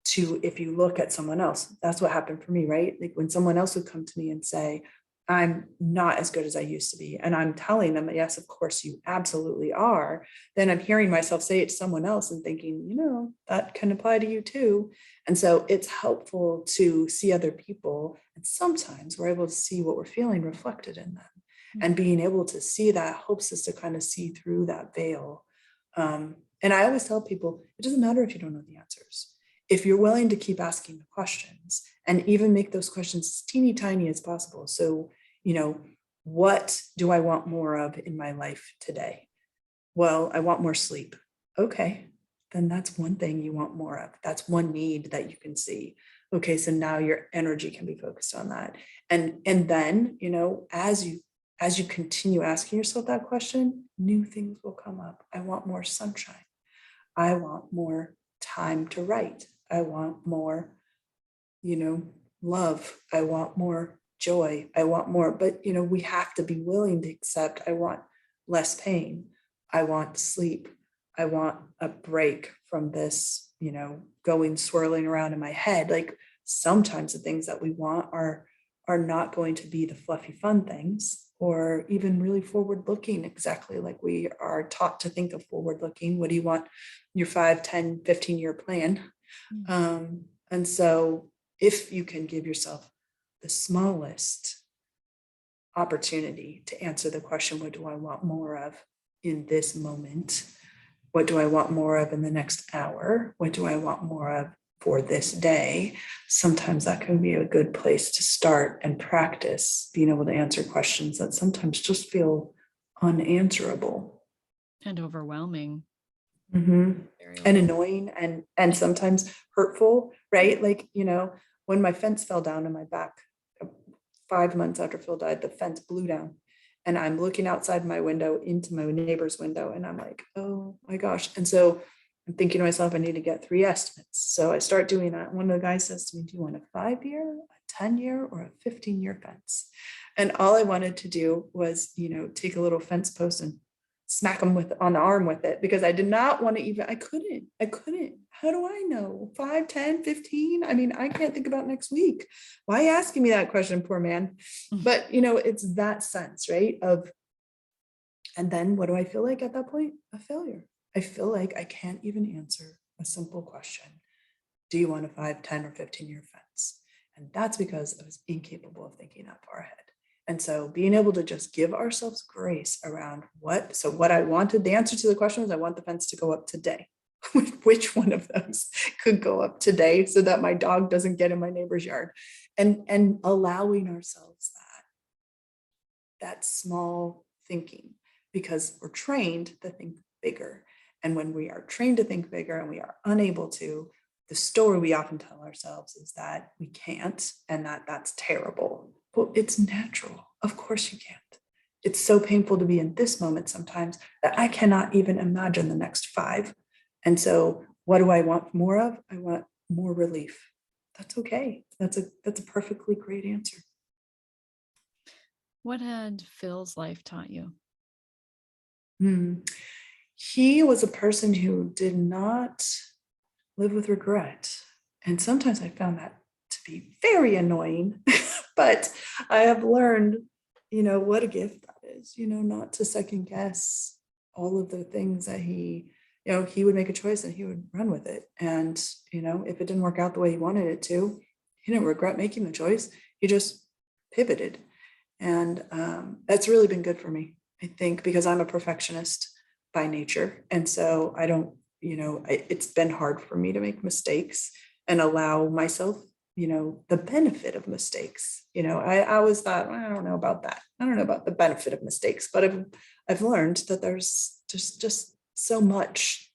to, if you look at someone else, that's what happened for me, right? Like when someone else would come to me and say, I'm not as good as I used to be, and I'm telling them, yes, of course you absolutely are, then I'm hearing myself say it to someone else and thinking, that can apply to you too. And so it's helpful to see other people, and sometimes we're able to see what we're feeling reflected in them. And being able to see that helps us to kind of see through that veil. And I always tell people, it doesn't matter if you don't know the answers. If you're willing to keep asking the questions and even make those questions as teeny tiny as possible. So, what do I want more of in my life today? Well, I want more sleep. Okay, then that's one thing you want more of. That's one need that you can see. Okay, so now your energy can be focused on that. And then, as you continue asking yourself that question, new things will come up. I want more sunshine. I want more time to write. I want more, love. I want more joy. I want more, but we have to be willing to accept, I want less pain. I want sleep. I want a break from this, going swirling around in my head. Like sometimes the things that we want are not going to be the fluffy fun things or even really forward looking, exactly like we are taught to think of forward looking. What do you want? Your 5, 10, 15-year plan. And so if you can give yourself the smallest opportunity to answer the question, what do I want more of in this moment? What do I want more of in the next hour? What do I want more of for this day? Sometimes that can be a good place to start and practice being able to answer questions that sometimes just feel unanswerable And overwhelming. Very and overwhelming. annoying and sometimes hurtful, right? Like, when my fence fell down in my back 5 months after Phil died, the fence blew down. And I'm looking outside my window into my neighbor's window, and I'm like, oh my gosh. And so I'm thinking to myself, I need to get 3 estimates. So I start doing that. One of the guys says to me, do you want a 5-year, a 10-year, or a 15-year fence? And all I wanted to do was, take a little fence post and smack him on the arm with it, because I did not want to even, I couldn't. How do I know? 5, 10, 15? I mean, I can't think about next week. Why asking me that question, poor man? But, it's that sense, right? And then what do I feel like at that point? A failure. I feel like I can't even answer a simple question. Do you want a 5, 10, or 15-year fence? And that's because I was incapable of thinking that far ahead. And so being able to just give ourselves grace around what I wanted, the answer to the question was, I want the fence to go up today. Which one of those could go up today so that my dog doesn't get in my neighbor's yard? And allowing ourselves that small thinking, because we're trained to think bigger. And when we are trained to think bigger and we are unable to, the story we often tell ourselves is that we can't, and that's terrible. Well, it's natural. Of course you can't. It's so painful to be in this moment sometimes that I cannot even imagine the next 5. And so what do I want more of? I want more relief. That's okay. That's a perfectly great answer. What had Phil's life taught you? Hmm. He was a person who did not live with regret. And sometimes I found that to be very annoying, but I have learned, what a gift that is, not to second guess all of the things that he would make a choice and he would run with it. And, if it didn't work out the way he wanted it to, he didn't regret making the choice. He just pivoted. And that's really been good for me, I think, because I'm a perfectionist by nature. And so I don't, it's been hard for me to make mistakes and allow myself, the benefit of mistakes. I always thought, "Well, I don't know about that. I don't know about the benefit of mistakes," but I've learned that there's just so much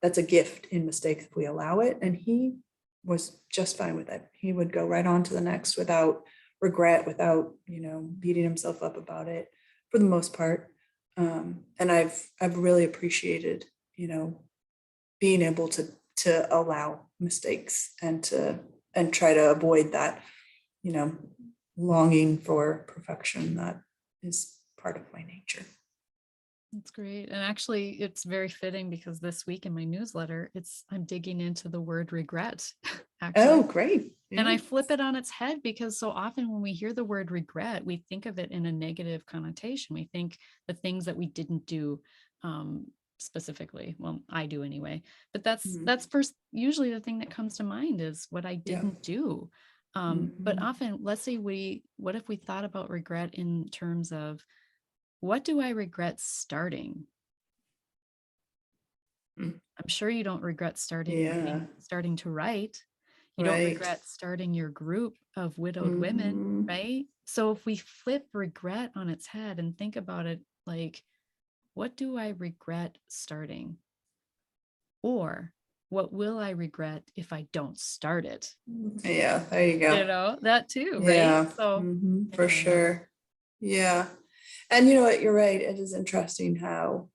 that's a gift in mistakes if we allow it. And he was just fine with it. He would go right on to the next without regret, without, beating himself up about it for the most part. And I've really appreciated, being able to allow mistakes and try to avoid that, you know, longing for perfection that is part of my nature. That's great. And actually, it's very fitting because this week in my newsletter, I'm digging into the word regret, Oh, actually. great. And Yeah. I flip it on its head because so often when we hear the word regret, we think of it in a negative connotation. We think the things that we didn't do specifically. Well, I do anyway. But Mhm. that's first usually the thing that comes to mind is what I Yeah. didn't do. But Mhm. often, let's say what if we thought about regret in terms of what do I regret starting? Mm. I'm sure you don't regret Yeah. starting to write. You don't Right. regret starting your group of widowed women, Mhm. right? So if we flip regret on its head and think about it like, what do I regret starting? Or what will I regret if I don't start it? Yeah, there you go. That too, right? Yeah, So for anyway, sure. Yeah. And you know what, you're right. It is interesting how,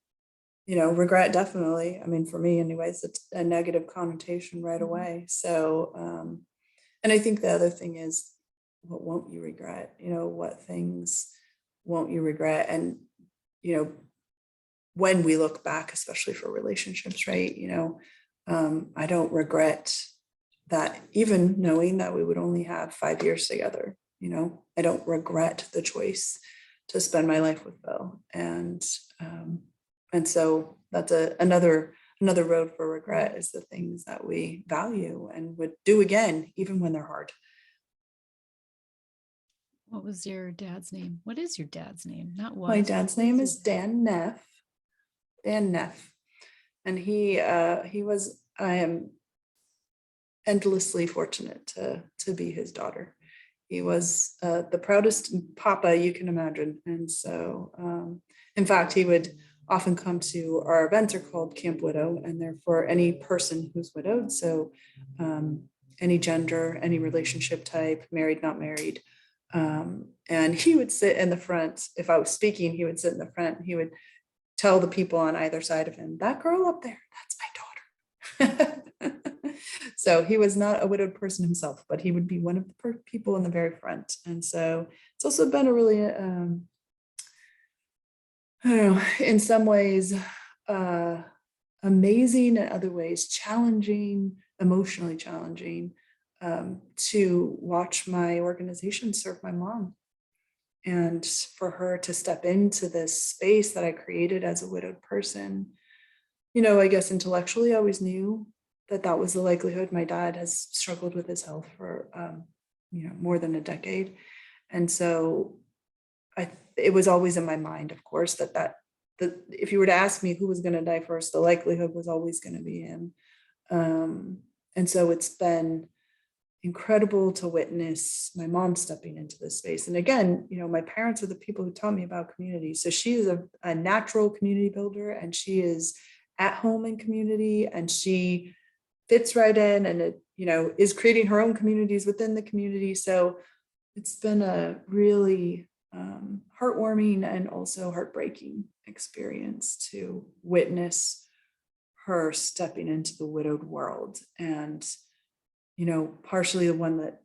regret definitely, I mean, for me anyways, it's a negative connotation right mhm. away. So, and I think the other thing is, what won't you regret? What things won't you regret? And, you know, when we look back, especially for relationships, right? I don't regret that, even knowing that we would only have 5 years together. I don't regret the choice to spend my life with Bill. Um, and so that's another road for regret, is the things that we value and would do again, even when they're hard. What was your dad's name? What is your dad's name? Not My was, but dad's what name is your is dad? Dan Neff, and he was I am endlessly fortunate to be his daughter. He was the proudest papa you can imagine, and so in fact, he would often come to our events are called Camp Widow, and they're for any person who's widowed. So any gender, any relationship type, married, not married. And he would sit in the front. If I was speaking, he would sit in the front. He would tell the people on either side of him, "That girl up there, that's my daughter." So he was not a widowed person himself, but he would be one of the people in the very front. And so it's also been a really, I don't know, in some ways, uh, amazing, in other ways, challenging, emotionally challenging, to watch my organization serve my mom, and for her to step into this space that I created as a widowed person. I guess intellectually, I always knew that that was the likelihood. My dad has struggled with his health for, more than a decade. And so it was always in my mind, of course, that if you were to ask me who was going to die first, the likelihood was always going to be him. Um, and so it's been incredible to witness my mom stepping into this space. And again, my parents are the people who taught me about community. So she is a natural community builder, and she is at home in community, and she fits right in, and is creating her own communities within the community. So it's been a really heartwarming and also heartbreaking experience to witness her stepping into the widowed world. And, partially the one that,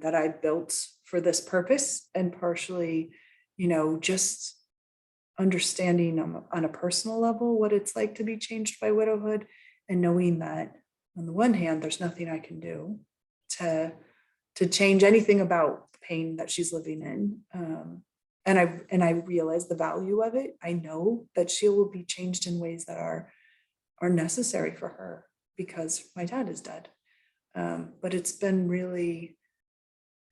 that I built for this purpose, and partially, just understanding on a personal level what it's like to be changed by widowhood, and knowing that on the one hand, there's nothing I can do to change anything about the pain that she's living in. And I realize the value of it. I know that she will be changed in ways that are necessary for her because my dad is dead. But it's been really,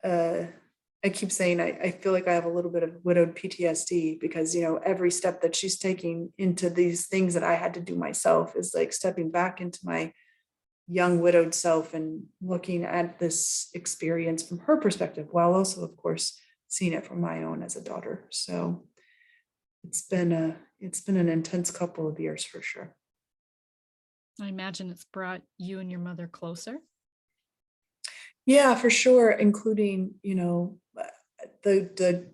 I keep saying I feel like I have a little bit of widowed PTSD because, every step that she's taking into these things that I had to do myself is like stepping back into my young widowed self and looking at this experience from her perspective, while also, of course, seeing it from my own as a daughter. So it's been an intense couple of years for sure. I imagine it's brought you and your mother closer. Yeah, for sure, including, the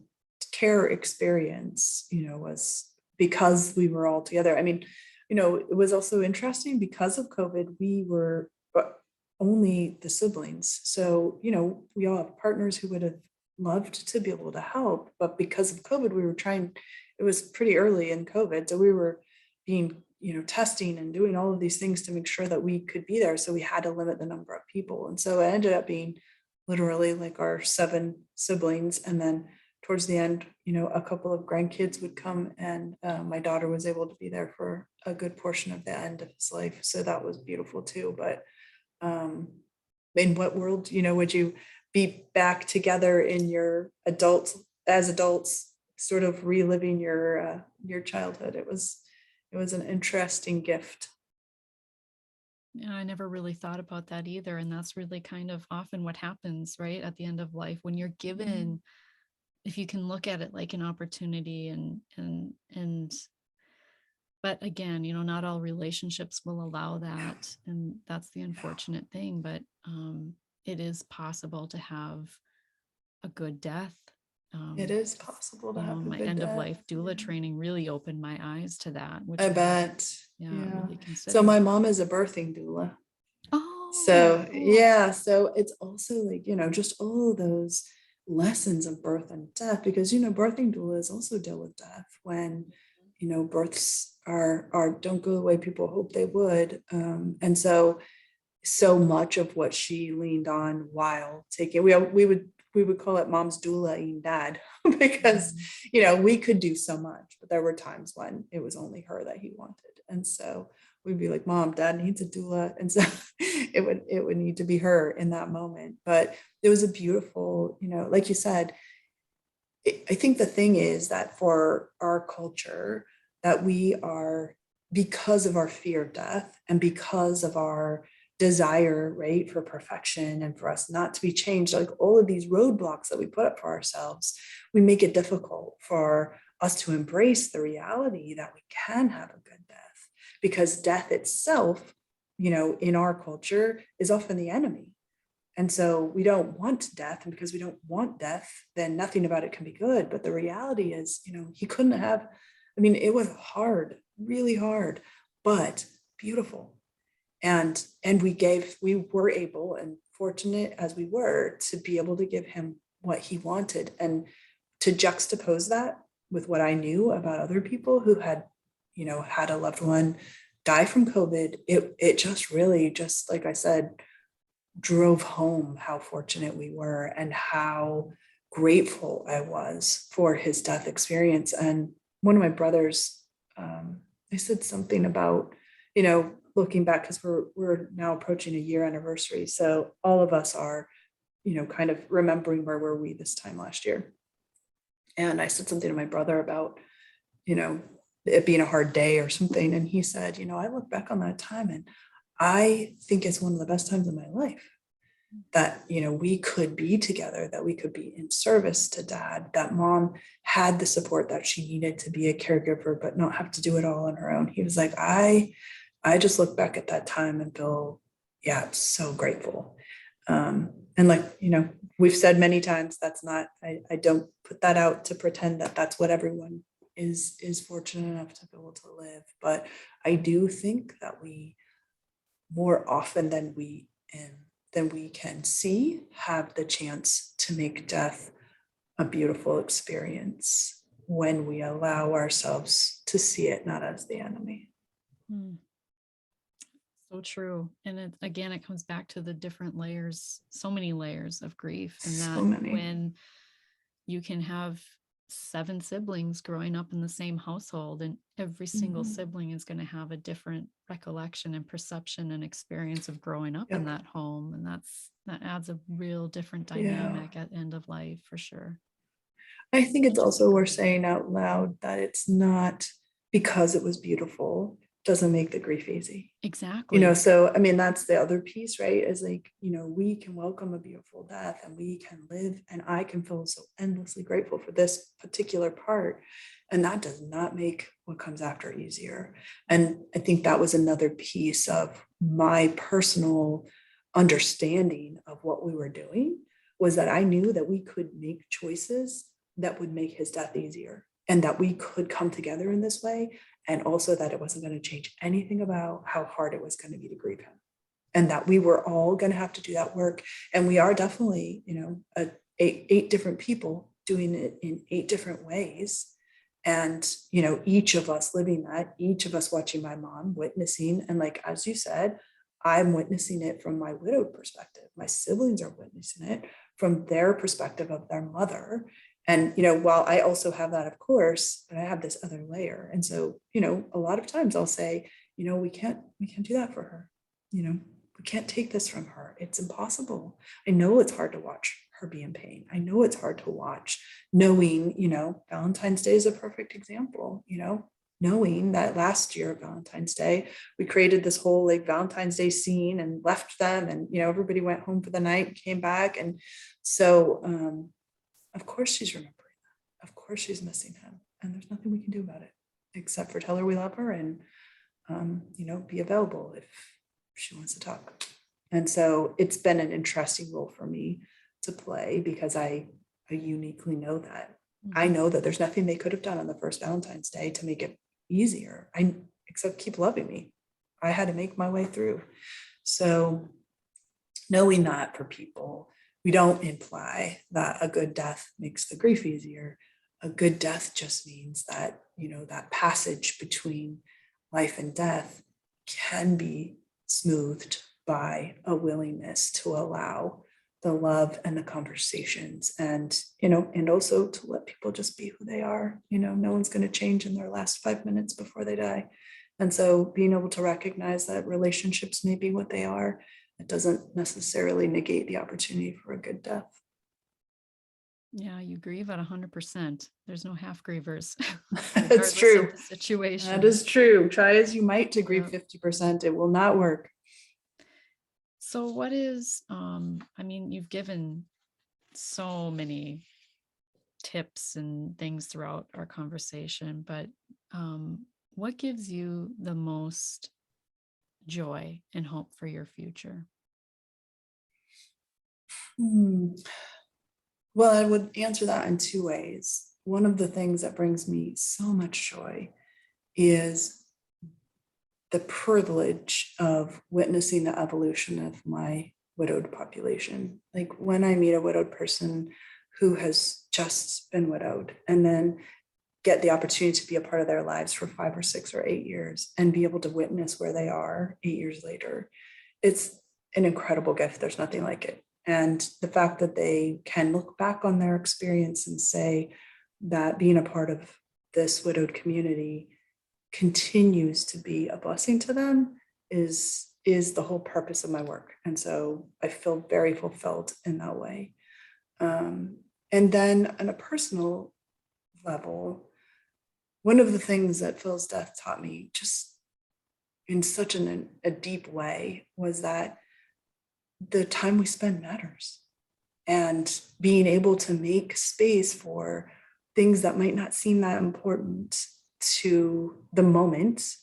care experience, was because we were all together. I mean, it was also interesting because of COVID, we were only the siblings. So, we all have partners who would have loved to be able to help, but because of COVID, it was pretty early in COVID. So we were being, testing and doing all of these things to make sure that we could be there. So we had to limit the number of people. And so it ended up being literally like our 7 siblings. And then towards the end, a couple of grandkids would come, and my daughter was able to be there for a good portion of the end of his life. So that was beautiful too. But in what world, would you be back together in your adults, sort of reliving your childhood? It was an interesting gift. Yeah, I never really thought about that either. And that's really kind of often what happens, right? At the end of life, when you're given, if you can look at it like an opportunity and but again, not all relationships will allow that. And that's the unfortunate thing. But it is possible to have a good death. It is possible to have a My good end of death. life doula training really opened my eyes to that, which I I bet. really So consider. my mom is a birthing doula. Oh, So cool. yeah, so it's also like, just all of those lessons of birth and death, because, birthing doulas also deal with death when, births are don't go the way people hope they would. And so much of what she leaned on while taking, we would call it mom's doula-ing dad because, we could do so much, but there were times when it was only her that he wanted. And so we'd be like, Mom, Dad needs a doula. And so it would need to be her in that moment. But it was a beautiful, like you said, I think the thing is that for our culture, that we are, because of our fear of death and because of our desire, right, for perfection and for us not to be changed, like all of these roadblocks that we put up for ourselves, we make it difficult for us to embrace the reality that we can have a good death, because death itself, in our culture is often the enemy. And so we don't want death, and because we don't want death, then nothing about it can be good. But the reality is, he couldn't have, it was hard, really hard, but beautiful. And we were able, and fortunate as we were, to be able to give him what he wanted. And to juxtapose that with what I knew about other people who had, had a loved one die from COVID, it just really, just like I said, drove home how fortunate we were and how grateful I was for his death experience. And one of my brothers, they said something about, looking back, because we're now approaching a year anniversary. So all of us are, kind of remembering where were we this time last year. And I said something to my brother about, it being a hard day or something. And he said, I look back on that time and I think it's one of the best times of my life, that, we could be together, that we could be in service to Dad, that Mom had the support that she needed to be a caregiver, but not have to do it all on her own. He was like, I just look back at that time and feel, yeah, so grateful. And like, we've said many times, that's not, I don't put that out to pretend that that's what everyone is fortunate enough to be able to live. But I do think that we more often than we can see have the chance to make death a beautiful experience when we allow ourselves to see it not as the enemy. Mm, so true. And again, it comes back to the different layers, so many layers of grief. And So that many. when you can have 7 siblings growing up in the same household, and every single Mhm. sibling is going to have a different recollection and perception and experience of growing up in Yep. that home. And that adds a real different Yeah. dynamic at end of life for sure. I think I it's just also worth agree. saying out loud that it's not because it was beautiful, doesn't make the grief easy. Exactly. So I mean, that's the other piece, right? Is like, we can welcome a beautiful death and we can live, and I can feel so endlessly grateful for this particular part. And that does not make what comes after easier. And I think that was another piece of my personal understanding of what we were doing, was that I knew that we could make choices that would make his death easier, and that we could come together in this way, and also that it wasn't going to change anything about how hard it was going to be to grieve him, and that we were all going to have to do that work. And we are definitely, eight different people doing it in 8 different ways. And, each of us living that, each of us watching my mom, witnessing, and like, as you said, I'm witnessing it from my widowed perspective. My siblings are witnessing it from their perspective of their mother. And, while I also have that, of course, but I have this other layer. And so, a lot of times I'll say, we can't do that for her. We can't take this from her. It's impossible. I know it's hard to watch her be in pain. I know it's hard to watch, knowing, Valentine's Day is a perfect example, knowing that last year, Valentine's Day, we created this whole like Valentine's Day scene and left them, and, everybody went home for the night, came back. And so, of course she's remembering that. Of course she's missing him. And there's nothing we can do about it except for tell her we love her, and, be available if she wants to talk. And so it's been an interesting role for me to play, because I uniquely know that. I know that there's nothing they could have done on the first Valentine's Day to make it easier. Except keep loving me. I had to make my way through. So knowing that for people, we don't imply that a good death makes the grief easier. A good death just means that, that passage between life and death can be smoothed by a willingness to allow the love and the conversations, and, and also to let people just be who they are. No one's going to change in their last 5 minutes before they die. And so being able to recognize that relationships may be what they are, it doesn't necessarily negate the opportunity for a good death. Yeah, you grieve at 100%. There's no half grievers, That's regardless of true. the That situation. is true. Try as you might to grieve Yeah. 50%, it will not work. So what is, I mean, you've given so many tips and things throughout our conversation, but what gives you the most joy and hope for your future? Hmm. Well, I would answer that in 2 ways. One of the things that brings me so much joy is the privilege of witnessing the evolution of my widowed population. Like when I meet a widowed person who has just been widowed, and then get the opportunity to be a part of their lives for 5 or 6 or 8 years, and be able to witness where they are 8 years later, it's an incredible gift. There's nothing like it. And the fact that they can look back on their experience and say that being a part of this widowed community continues to be a blessing to them is the whole purpose of my work. And so I feel very fulfilled in that way. And then on a personal level, one of the things that Phil's death taught me, just in such a deep way, was that the time we spend matters, and being able to make space for things that might not seem that important to the moment.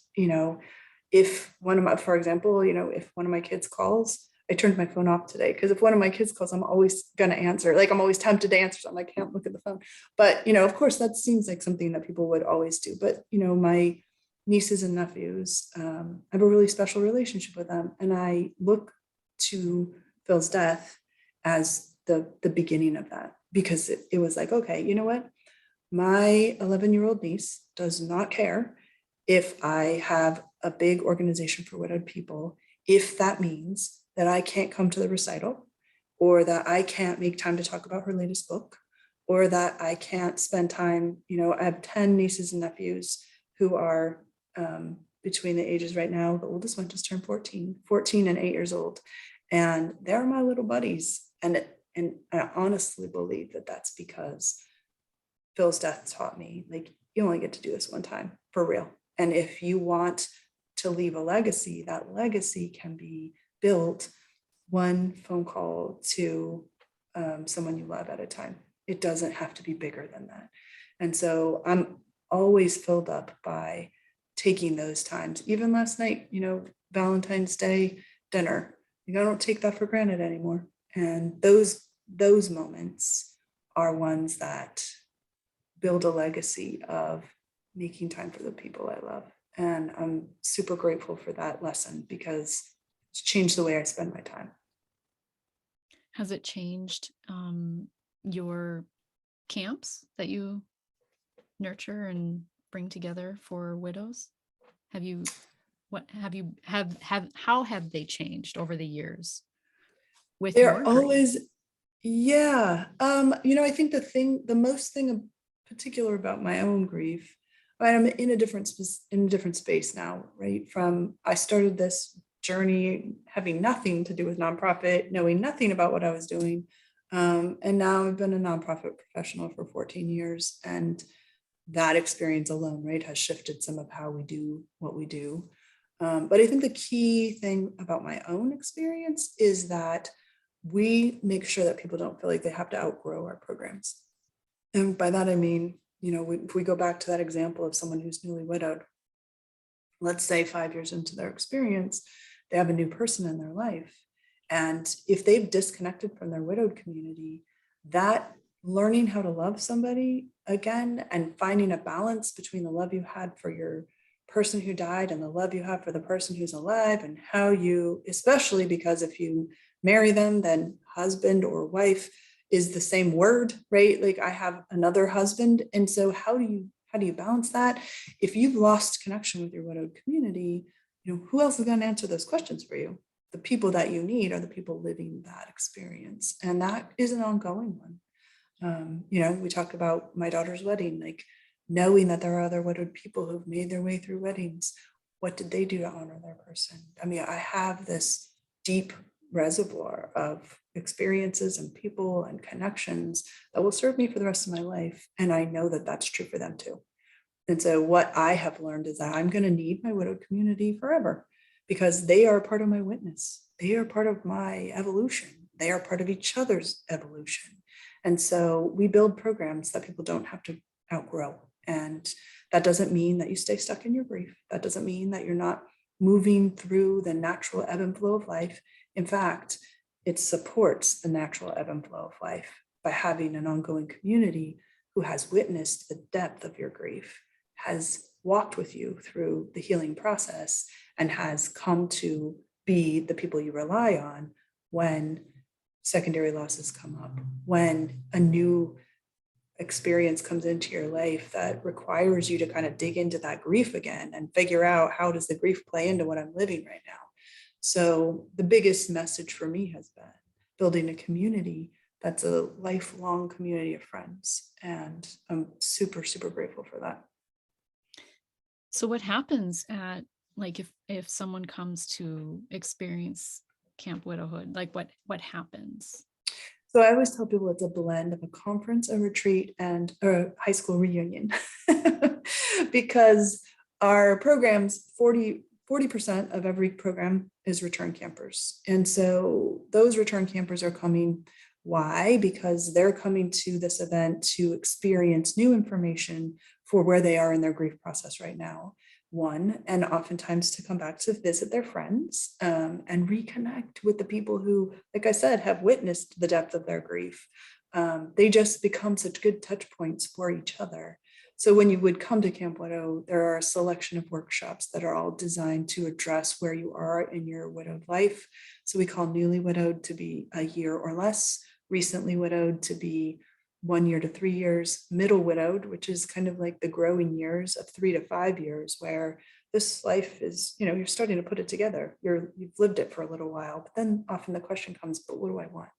If one of my, for example, if one of my kids calls, I turned my phone off today because if one of my kids calls, I'm always going to answer. Like I'm always tempted to answer something. I can't look at the phone. But, of course, that seems like something that people would always do. But, my nieces and nephews, I have a really special relationship with them. And I look to Phil's death as the beginning of that, because it was like, okay, you know what? My 11-year-old niece does not care if I have a big organization for widowed people, if that means that I can't come to the recital, or that I can't make time to talk about her latest book, or that I can't spend time, I have 10 nieces and nephews who are between the ages right now. The oldest one just turned 14 and 8 years old. And they're my little buddies. And I honestly believe that that's because Phil's death taught me, like, you only get to do this one time for real. And if you want to leave a legacy, that legacy can be built one phone call to someone you love at a time. It doesn't have to be bigger than that. And so I'm always filled up by taking those times. Even last night, Valentine's Day dinner, I don't take that for granted anymore. And those moments are ones that build a legacy of making time for the people I love. And I'm super grateful for that lesson because it's changed the way I spend my time. Has it changed your camps that you nurture and bring together for widows? How have they changed over the years with your They're grief? always, yeah. I think the most thing particular about my own grief, right, I'm in a different space now, right? From I started this journey having nothing to do with nonprofit, knowing nothing about what I was doing. And now I've been a nonprofit professional for 14 years. And that experience alone, right, has shifted some of how we do what we do. But I think the key thing about my own experience is that we make sure that people don't feel like they have to outgrow our programs. And by that, I mean, if we go back to that example of someone who's newly widowed, let's say 5 years into their experience, they have a new person in their life. And if they've disconnected from their widowed community, that learning how to love somebody again and finding a balance between the love you had for your person who died and the love you have for the person who's alive, and how you, especially because if you marry them, then husband or wife is the same word, right? Like I have another husband. And so how do you balance that? If you've lost connection with your widowed community, who else is going to answer those questions for you? The people that you need are the people living that experience. And that is an ongoing one. We talk about my daughter's wedding, like knowing that there are other widowed people who've made their way through weddings. What did they do to honor their person? I mean, I have this deep reservoir of experiences and people and connections that will serve me for the rest of my life. And I know that that's true for them too. And so what I have learned is that I'm going to need my widowed community forever because they are part of my witness. They are part of my evolution. They are part of each other's evolution. And so we build programs that people don't have to outgrow. And that doesn't mean that you stay stuck in your grief. That doesn't mean that you're not moving through the natural ebb and flow of life. In fact, it supports the natural ebb and flow of life by having an ongoing community who has witnessed the depth of your grief, has walked with you through the healing process, and has come to be the people you rely on when secondary losses come up, when a new experience comes into your life that requires you to kind of dig into that grief again and figure out how does the grief play into what I'm living right now. So the biggest message for me has been building a community that's a lifelong community of friends. And I'm super, super grateful for that. So what happens at, like, if someone comes to experience Camp Widowhood, like what happens? So I always tell people it's a blend of a conference, a retreat, and a high school reunion because our programs, 40% of every program is return campers. And so those return campers are coming. Why? Because they're coming to this event to experience new information for where they are in their grief process right now. one, and oftentimes to come back to visit their friends, and reconnect with the people who, like I said, have witnessed the depth of their grief. They just become such good touch points for each other. So when you would come to Camp Widow, there are a selection of workshops that are all designed to address where you are in your widowed life. So we call newly widowed to be a year or less, recently widowed to be 1 year to 3 years, middle widowed, which is kind of like the growing years of 3 to 5 years, where this life is, you're starting to put it together. You've lived it for a little while, but then often the question comes, but what do I want?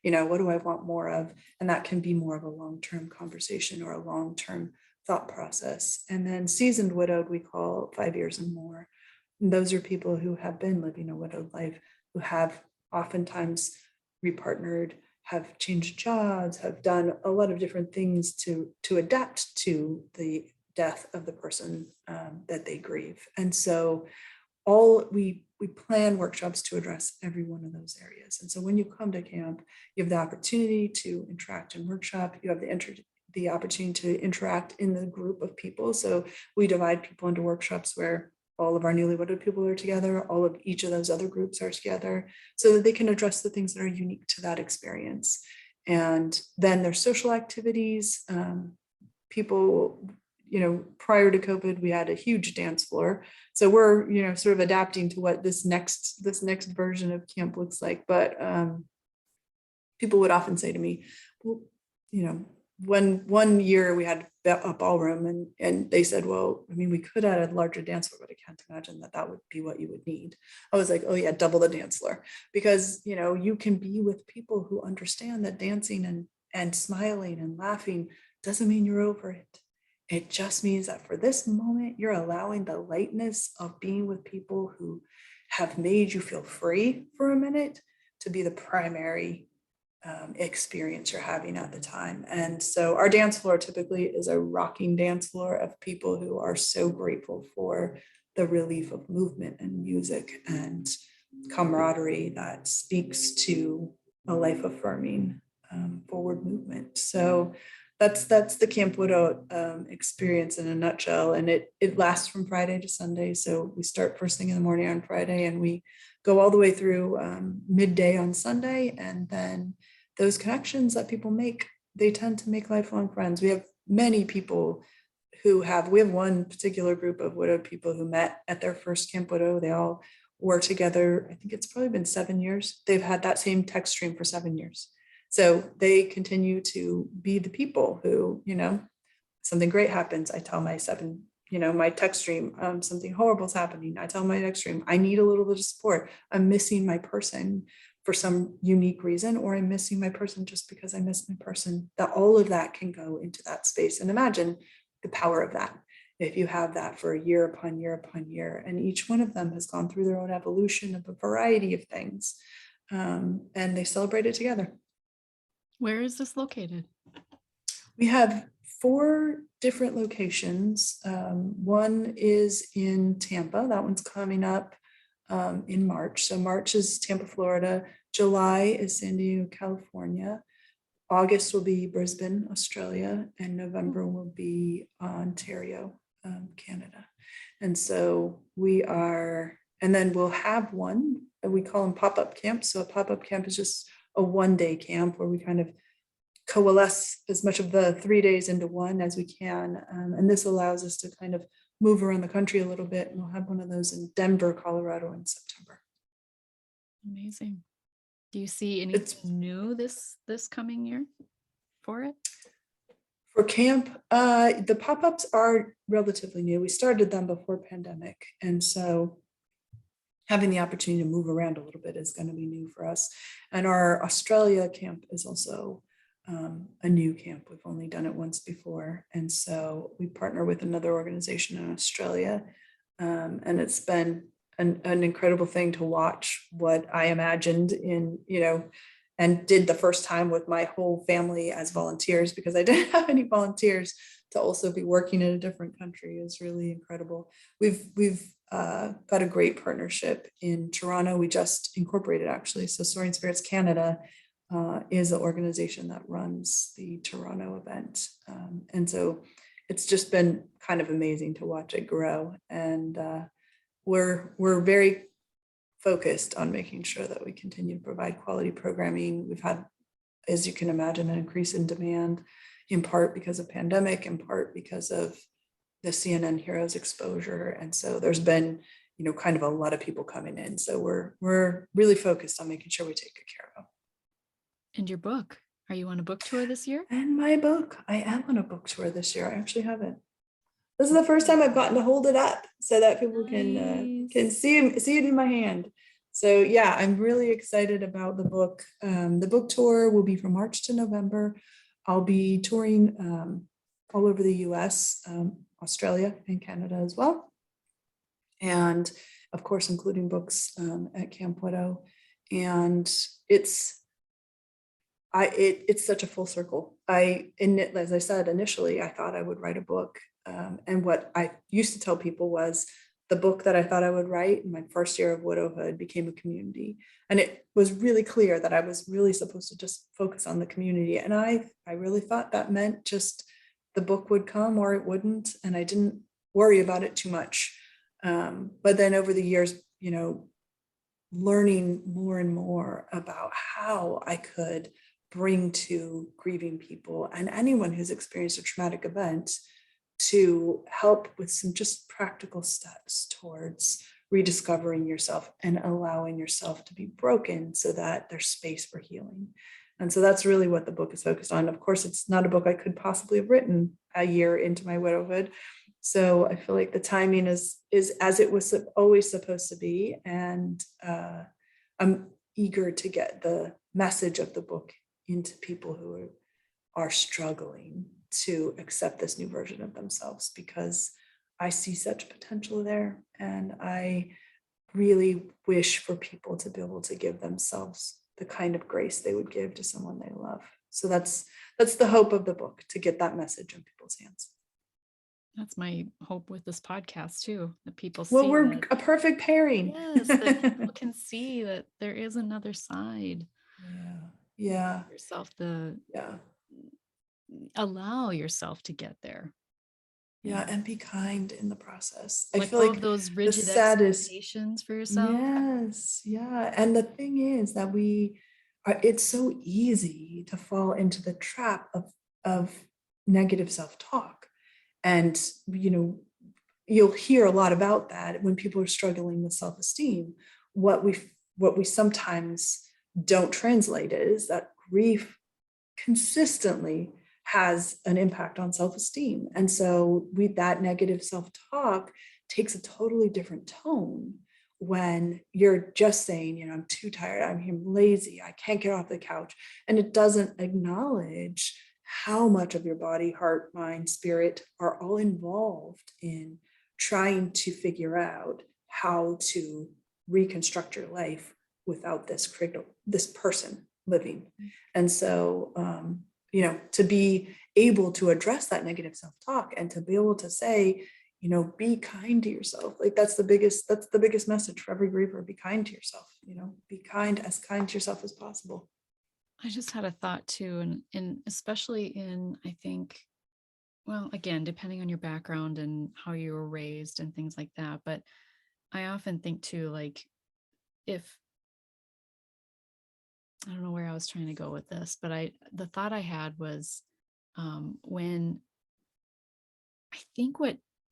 What do I want more of? And that can be more of a long-term conversation or a long-term thought process. And then seasoned widowed, we call 5 years and more. And those are people who have been living a widowed life, who have oftentimes repartnered, have changed jobs, have done a lot of different things to adapt to the death of the person that they grieve. And so we plan workshops to address every one of those areas. And so when you come to camp, you have the opportunity to interact in workshop. You have the opportunity to interact in the group of people. So we divide people into workshops where all of our newly widowed people are together, all of each of those other groups are together, so that they can address the things that are unique to that experience. And then there's social activities. People, prior to COVID, we had a huge dance floor. So we're, sort of adapting to what this next version of camp looks like. But people would often say to me, well, one year we had a ballroom and they said, well, we could add a larger dance floor, but I can't imagine that would be what you would need. I was like, oh yeah, double the dance floor, because, you can be with people who understand that dancing and smiling and laughing doesn't mean you're over it. It just means that for this moment, you're allowing the lightness of being with people who have made you feel free for a minute to be the primary experience you're having at the time. And so our dance floor typically is a rocking dance floor of people who are so grateful for the relief of movement and music and camaraderie that speaks to a life affirming forward movement. So that's the Camp Widow experience in a nutshell. And it lasts from Friday to Sunday. So we start first thing in the morning on Friday and we go all the way through midday on Sunday. And then those connections that people make, they tend to make lifelong friends. We have many people we have one particular group of widowed people who met at their first Camp Widow. They all were together. I think it's probably been 7 years. They've had that same text stream for 7 years. So they continue to be the people who, something great happens. I tell my text stream, something horrible is happening. I tell my text stream, I need a little bit of support. I'm missing my person for some unique reason, or I'm missing my person just because I miss my person. That all of that can go into that space. And imagine the power of that. If you have that for year upon year upon year, and each one of them has gone through their own evolution of a variety of things, and they celebrate it together. Where is this located? We have 4 different locations. One is in Tampa. That one's coming up in March. So March is Tampa, Florida. July is San Diego, California. August will be Brisbane, Australia, and November will be Ontario, Canada. And so and then we'll have one, we call them pop-up camps. So a pop-up camp is just a one-day camp where we kind of coalesce as much of the 3 days into one as we can. And this allows us to kind of move around the country a little bit. And we'll have one of those in Denver, Colorado in September. Amazing. Do you see anything new this coming year for it? For camp, the pop-ups are relatively new. We started them before pandemic. And so having the opportunity to move around a little bit is going to be new for us. And our Australia camp is also a new camp. We've only done it once before. And so we partner with another organization in Australia. And it's been an incredible thing to watch what I imagined and did the first time with my whole family as volunteers, because I didn't have any volunteers to also be working in a different country is really incredible. We've got a great partnership in Toronto. We just incorporated actually. So Soaring Spirits Canada is the organization that runs the Toronto event. And so it's just been kind of amazing to watch it grow. And we're very focused on making sure that we continue to provide quality programming. We've had, as you can imagine, an increase in demand, in part because of pandemic, in part because of the CNN Heroes exposure. And so there's been, kind of a lot of people coming in. So we're really focused on making sure we take good care of them. And your book, are you on a book tour this year? And my book, I am on a book tour this year. I actually haven't. This is the first time I've gotten to hold it up so that people can see it in my hand. So yeah, I'm really excited about the book. The book tour will be from March to November. I'll be touring all over the US, Australia, and Canada as well. And of course, including books at Camp Widow. And it's such a full circle. As I said, initially, I thought I would write a book. And what I used to tell people was the book that I thought I would write in my first year of widowhood became a community. And it was really clear that I was really supposed to just focus on the community. And I really thought that meant just the book would come or it wouldn't. And I didn't worry about it too much. But then over the years, learning more and more about how I could bring to grieving people and anyone who's experienced a traumatic event to help with some just practical steps towards rediscovering yourself and allowing yourself to be broken so that there's space for healing. And so that's really what the book is focused on. Of course, it's not a book I could possibly have written a year into my widowhood. So I feel like the timing is as it was always supposed to be. And I'm eager to get the message of the book into people who are struggling to accept this new version of themselves, because I see such potential there. And I really wish for people to be able to give themselves the kind of grace they would give to someone they love. So that's the hope of the book, to get that message in people's hands. That's my hope with this podcast too, that people Well, see we're that, a perfect pairing. yes, that people can see that there is another side. Yeah. Yourself allow yourself to get there. Yeah, and be kind in the process. I Let feel go like of those the rigid saddest, expectations for yourself. yes, yeah. And the thing is that it's so easy to fall into the trap of negative self-talk. And, you'll hear a lot about that when people are struggling with self-esteem. What we sometimes don't translate is that grief consistently has an impact on self-esteem. And so that negative self-talk takes a totally different tone when you're just saying, I'm too tired, I'm lazy, I can't get off the couch. And it doesn't acknowledge how much of your body, heart, mind, spirit are all involved in trying to figure out how to reconstruct your life without this person living. And so, to be able to address that negative self-talk and to be able to say, be kind to yourself. Like that's the biggest message for every griever. Be kind to yourself, be kind to yourself as possible. I just had a thought too, and especially in, I think, well, again, depending on your background and how you were raised and things like that. But I often think too, like, if I don't know where I was trying to go with this, but the thought I had was when I think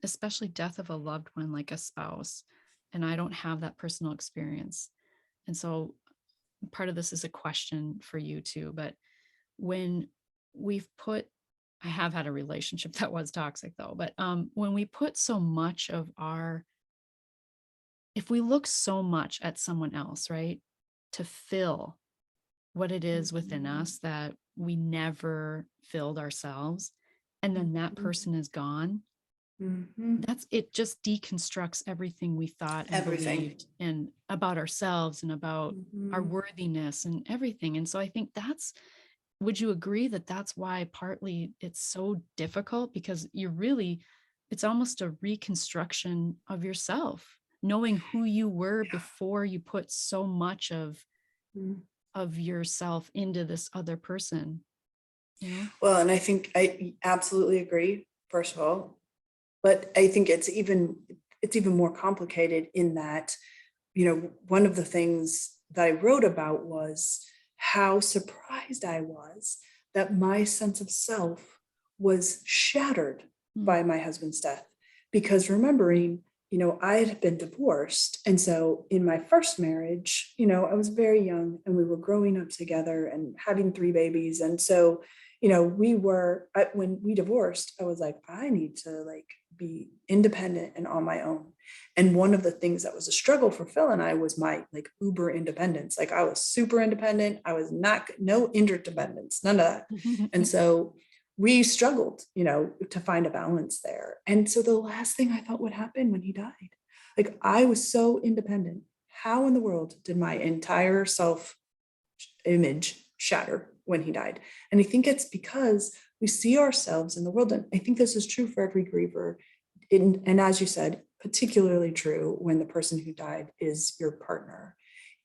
especially death of a loved one, like a spouse, and I don't have that personal experience. And so part of this is a question for you too, but when I have had a relationship that was toxic though, but when we put so much of if we look so much at someone else, right, to fill what it is within us that we never filled ourselves, and then that person is gone, it just deconstructs everything we thought and believed and about ourselves and about our worthiness and everything. And so I think would you agree that that's why partly it's so difficult, because it's almost a reconstruction of yourself, knowing who you were before you put so much of yourself into this other person, Well, and I think I absolutely agree first of all, but I think it's even more complicated in that, one of the things that I wrote about was how surprised I was that my sense of self was shattered Mm. by my husband's death. Because remembering, I had been divorced. And so in my first marriage, I was very young and we were growing up together and having three babies. And so, when we divorced, I was like, I need to like be independent and on my own. And one of the things that was a struggle for Phil and I was my like uber independence. Like I was super independent. I was not, no interdependence, none of that. And so we struggled, to find a balance there. And so the last thing I thought would happen when he died, like I was so independent. How in the world did my entire self image shatter when he died? And I think it's because we see ourselves in the world. And I think this is true for every griever. And as you said, particularly true when the person who died is your partner,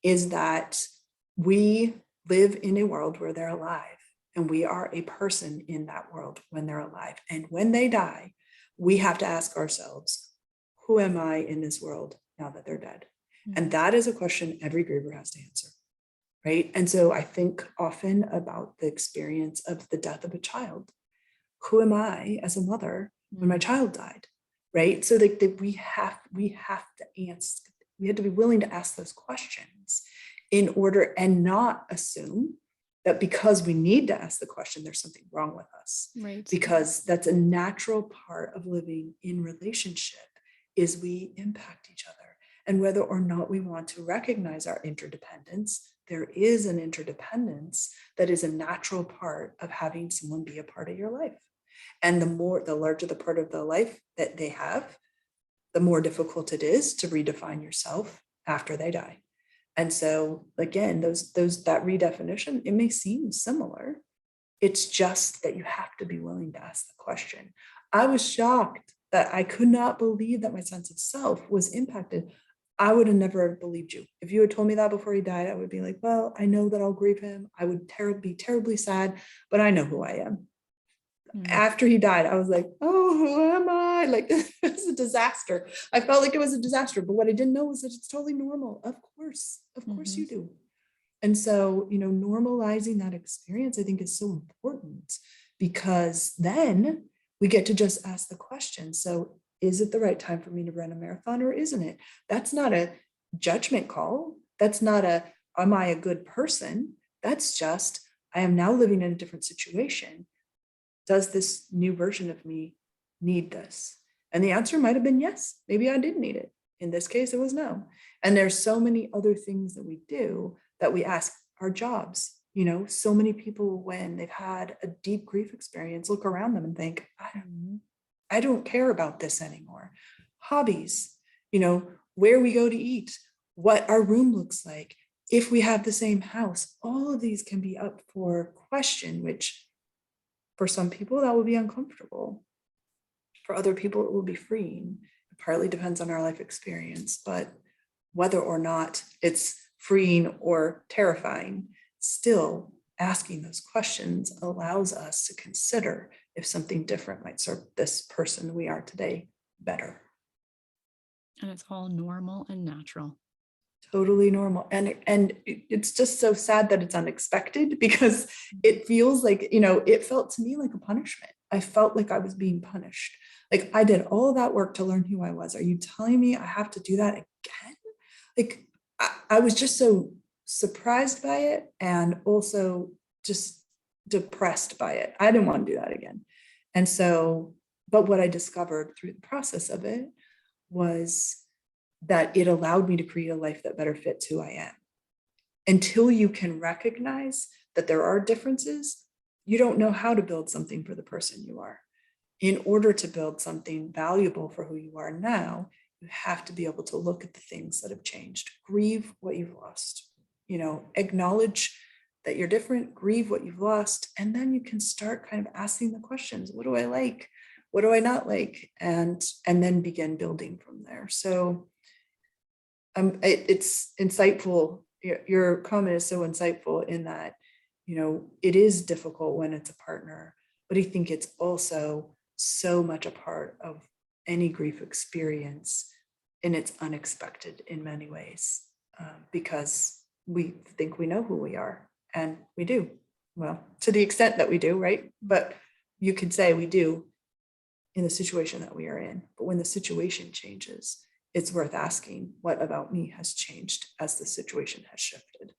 is that we live in a world where they're alive and we are a person in that world when they're alive. And when they die, we have to ask ourselves, who am I in this world now that they're dead? And that is a question every griever has to answer. Right. And so I think often about the experience of the death of a child. Who am I as a mother when my child died? Right. So that we have to ask, we had to be willing to ask those questions in order and not assume that because we need to ask the question, there's something wrong with us. Right. Because that's a natural part of living in relationship is we impact each other. And whether or not we want to recognize our interdependence, there is an interdependence that is a natural part of having someone be a part of your life. And the larger the part of the life that they have, the more difficult it is to redefine yourself after they die. And so again, that redefinition, it may seem similar. It's just that you have to be willing to ask the question. I was shocked that I could not believe that my sense of self was impacted. I would have never believed you. If you had told me that before he died, I would be like, well, I know that I'll grieve him. I would be terribly sad, but I know who I am. After he died, I was like, oh, who am I? Like, it was a disaster. I felt like it was a disaster, but what I didn't know was that it's totally normal. Of course you do. And so, normalizing that experience, I think is so important because then we get to just ask the question. So is it the right time for me to run a marathon or isn't it? That's not a judgment call. That's not am I a good person? That's just, I am now living in a different situation. Does this new version of me need this? And the answer might have been yes. Maybe I didn't need it. In this case, it was no. And there's so many other things that we do that we ask. Our jobs, so many people, when they've had a deep grief experience, look around them and think, I don't care about this anymore. Hobbies, where we go to eat, what our room looks like, if we have the same house, all of these can be up for question, which for some people that will be uncomfortable. For other people, it will be freeing. It partly depends on our life experience, but whether or not it's freeing or terrifying, still asking those questions allows us to consider if something different might serve this person we are today better. And it's all normal and natural. Totally normal. And it's just so sad that it's unexpected because it feels like, it felt to me like a punishment. I felt like I was being punished. Like I did all that work to learn who I was. Are you telling me I have to do that again? Like I was just so surprised by it and also just depressed by it. I didn't want to do that again. And so, but what I discovered through the process of it was that it allowed me to create a life that better fits who I am. Until you can recognize that there are differences, you don't know how to build something for the person you are. In order to build something valuable for who you are now, you have to be able to look at the things that have changed, grieve what you've lost, acknowledge that you're different, grieve what you've lost, and then you can start kind of asking the questions, what do I like? What do I not like? And then begin building from there. So it's insightful. Your comment is so insightful in that, it is difficult when it's a partner, but I think it's also so much a part of any grief experience, and it's unexpected in many ways, because we think we know who we are, and we do. Well, to the extent that we do, right? But you could say we do in the situation that we are in. But when the situation changes, it's worth asking, what about me has changed as the situation has shifted?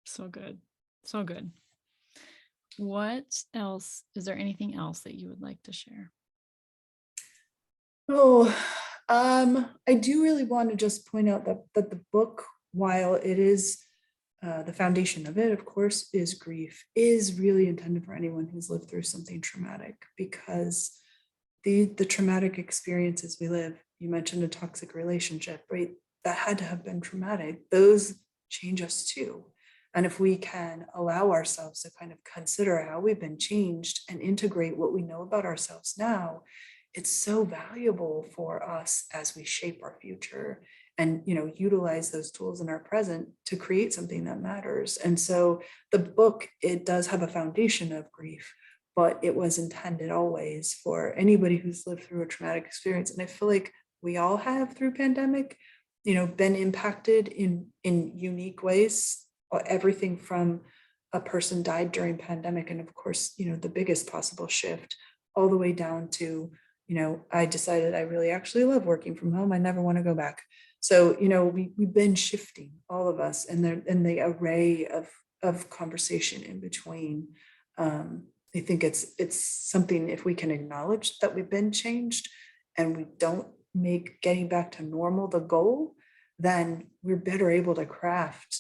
So good. So good. What else? Is there anything else that you would like to share? Oh, I do really want to just point out that the book, while it is the foundation of it, of course, is grief, is really intended for anyone who's lived through something traumatic, because the traumatic experiences we live, you mentioned a toxic relationship, right? That had to have been traumatic. Those change us too. And if we can allow ourselves to kind of consider how we've been changed and integrate what we know about ourselves now, it's so valuable for us as we shape our future and, utilize those tools in our present to create something that matters. And so the book, it does have a foundation of grief, but it was intended always for anybody who's lived through a traumatic experience. And I feel like we all have, through pandemic, been impacted in unique ways. Everything from a person died during pandemic, and of course, the biggest possible shift, all the way down to, I decided I really actually love working from home. I never want to go back. So, we've been shifting, all of us, and the array of conversation in between. I think it's something, if we can acknowledge that we've been changed and we don't make getting back to normal the goal, then we're better able to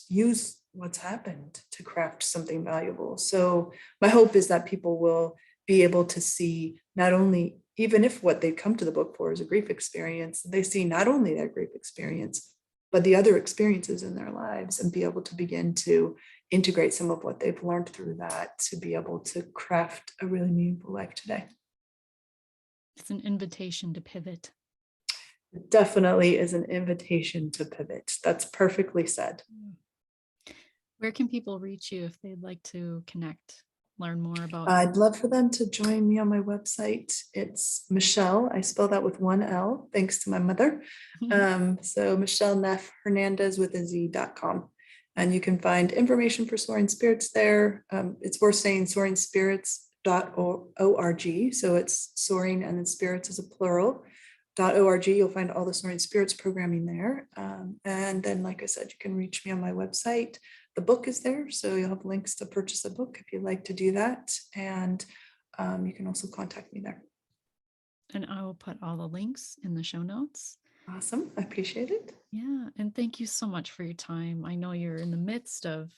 use what's happened to craft something valuable. So my hope is that people will be able to see, not only, even if what they come to the book for is a grief experience, they see not only their grief experience, but the other experiences in their lives, and be able to begin to integrate some of what they've learned through that to be able to craft a really meaningful life today. It's an invitation to pivot. It definitely is an invitation to pivot. That's perfectly said. Where can people reach you if they'd like to connect, learn more about you? I'd love for them to join me on my website. It's Michele. I spell that with one L, thanks to my mother. So Michele Neff Hernandez with a Z.com. And you can find information for Soaring Spirits there. It's worth saying soaringspirits.org. So it's soaring and then spirits is a plural. .org. You'll find all the Soaring Spirits programming there. And then, like I said, you can reach me on my website. The book is there, so you'll have links to purchase a book if you'd like to do that. And you can also contact me there. And I will put all the links in the show notes. Awesome. I appreciate it. Yeah. And thank you so much for your time. I know you're in the midst of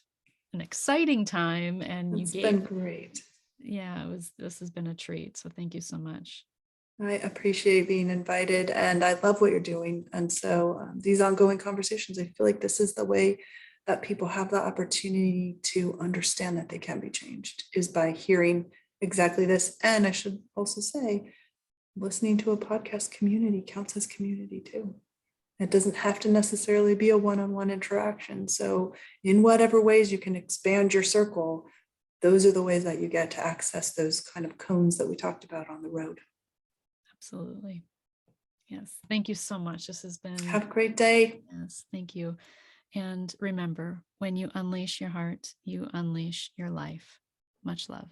an exciting time, and It's been great. Yeah, this has been a treat. So thank you so much. I appreciate being invited, and I love what you're doing. And so these ongoing conversations, I feel like this is the way that people have the opportunity to understand that they can be changed, is by hearing exactly this. And I should also say, listening to a podcast community counts as community too. It doesn't have to necessarily be a one-on-one interaction. So in whatever ways you can expand your circle, those are the ways that you get to access those kind of cones that we talked about on the road. Absolutely. Yes. Thank you so much. This has been. Have a great day. Yes. Thank you. And remember, when you unleash your heart, you unleash your life. Much love.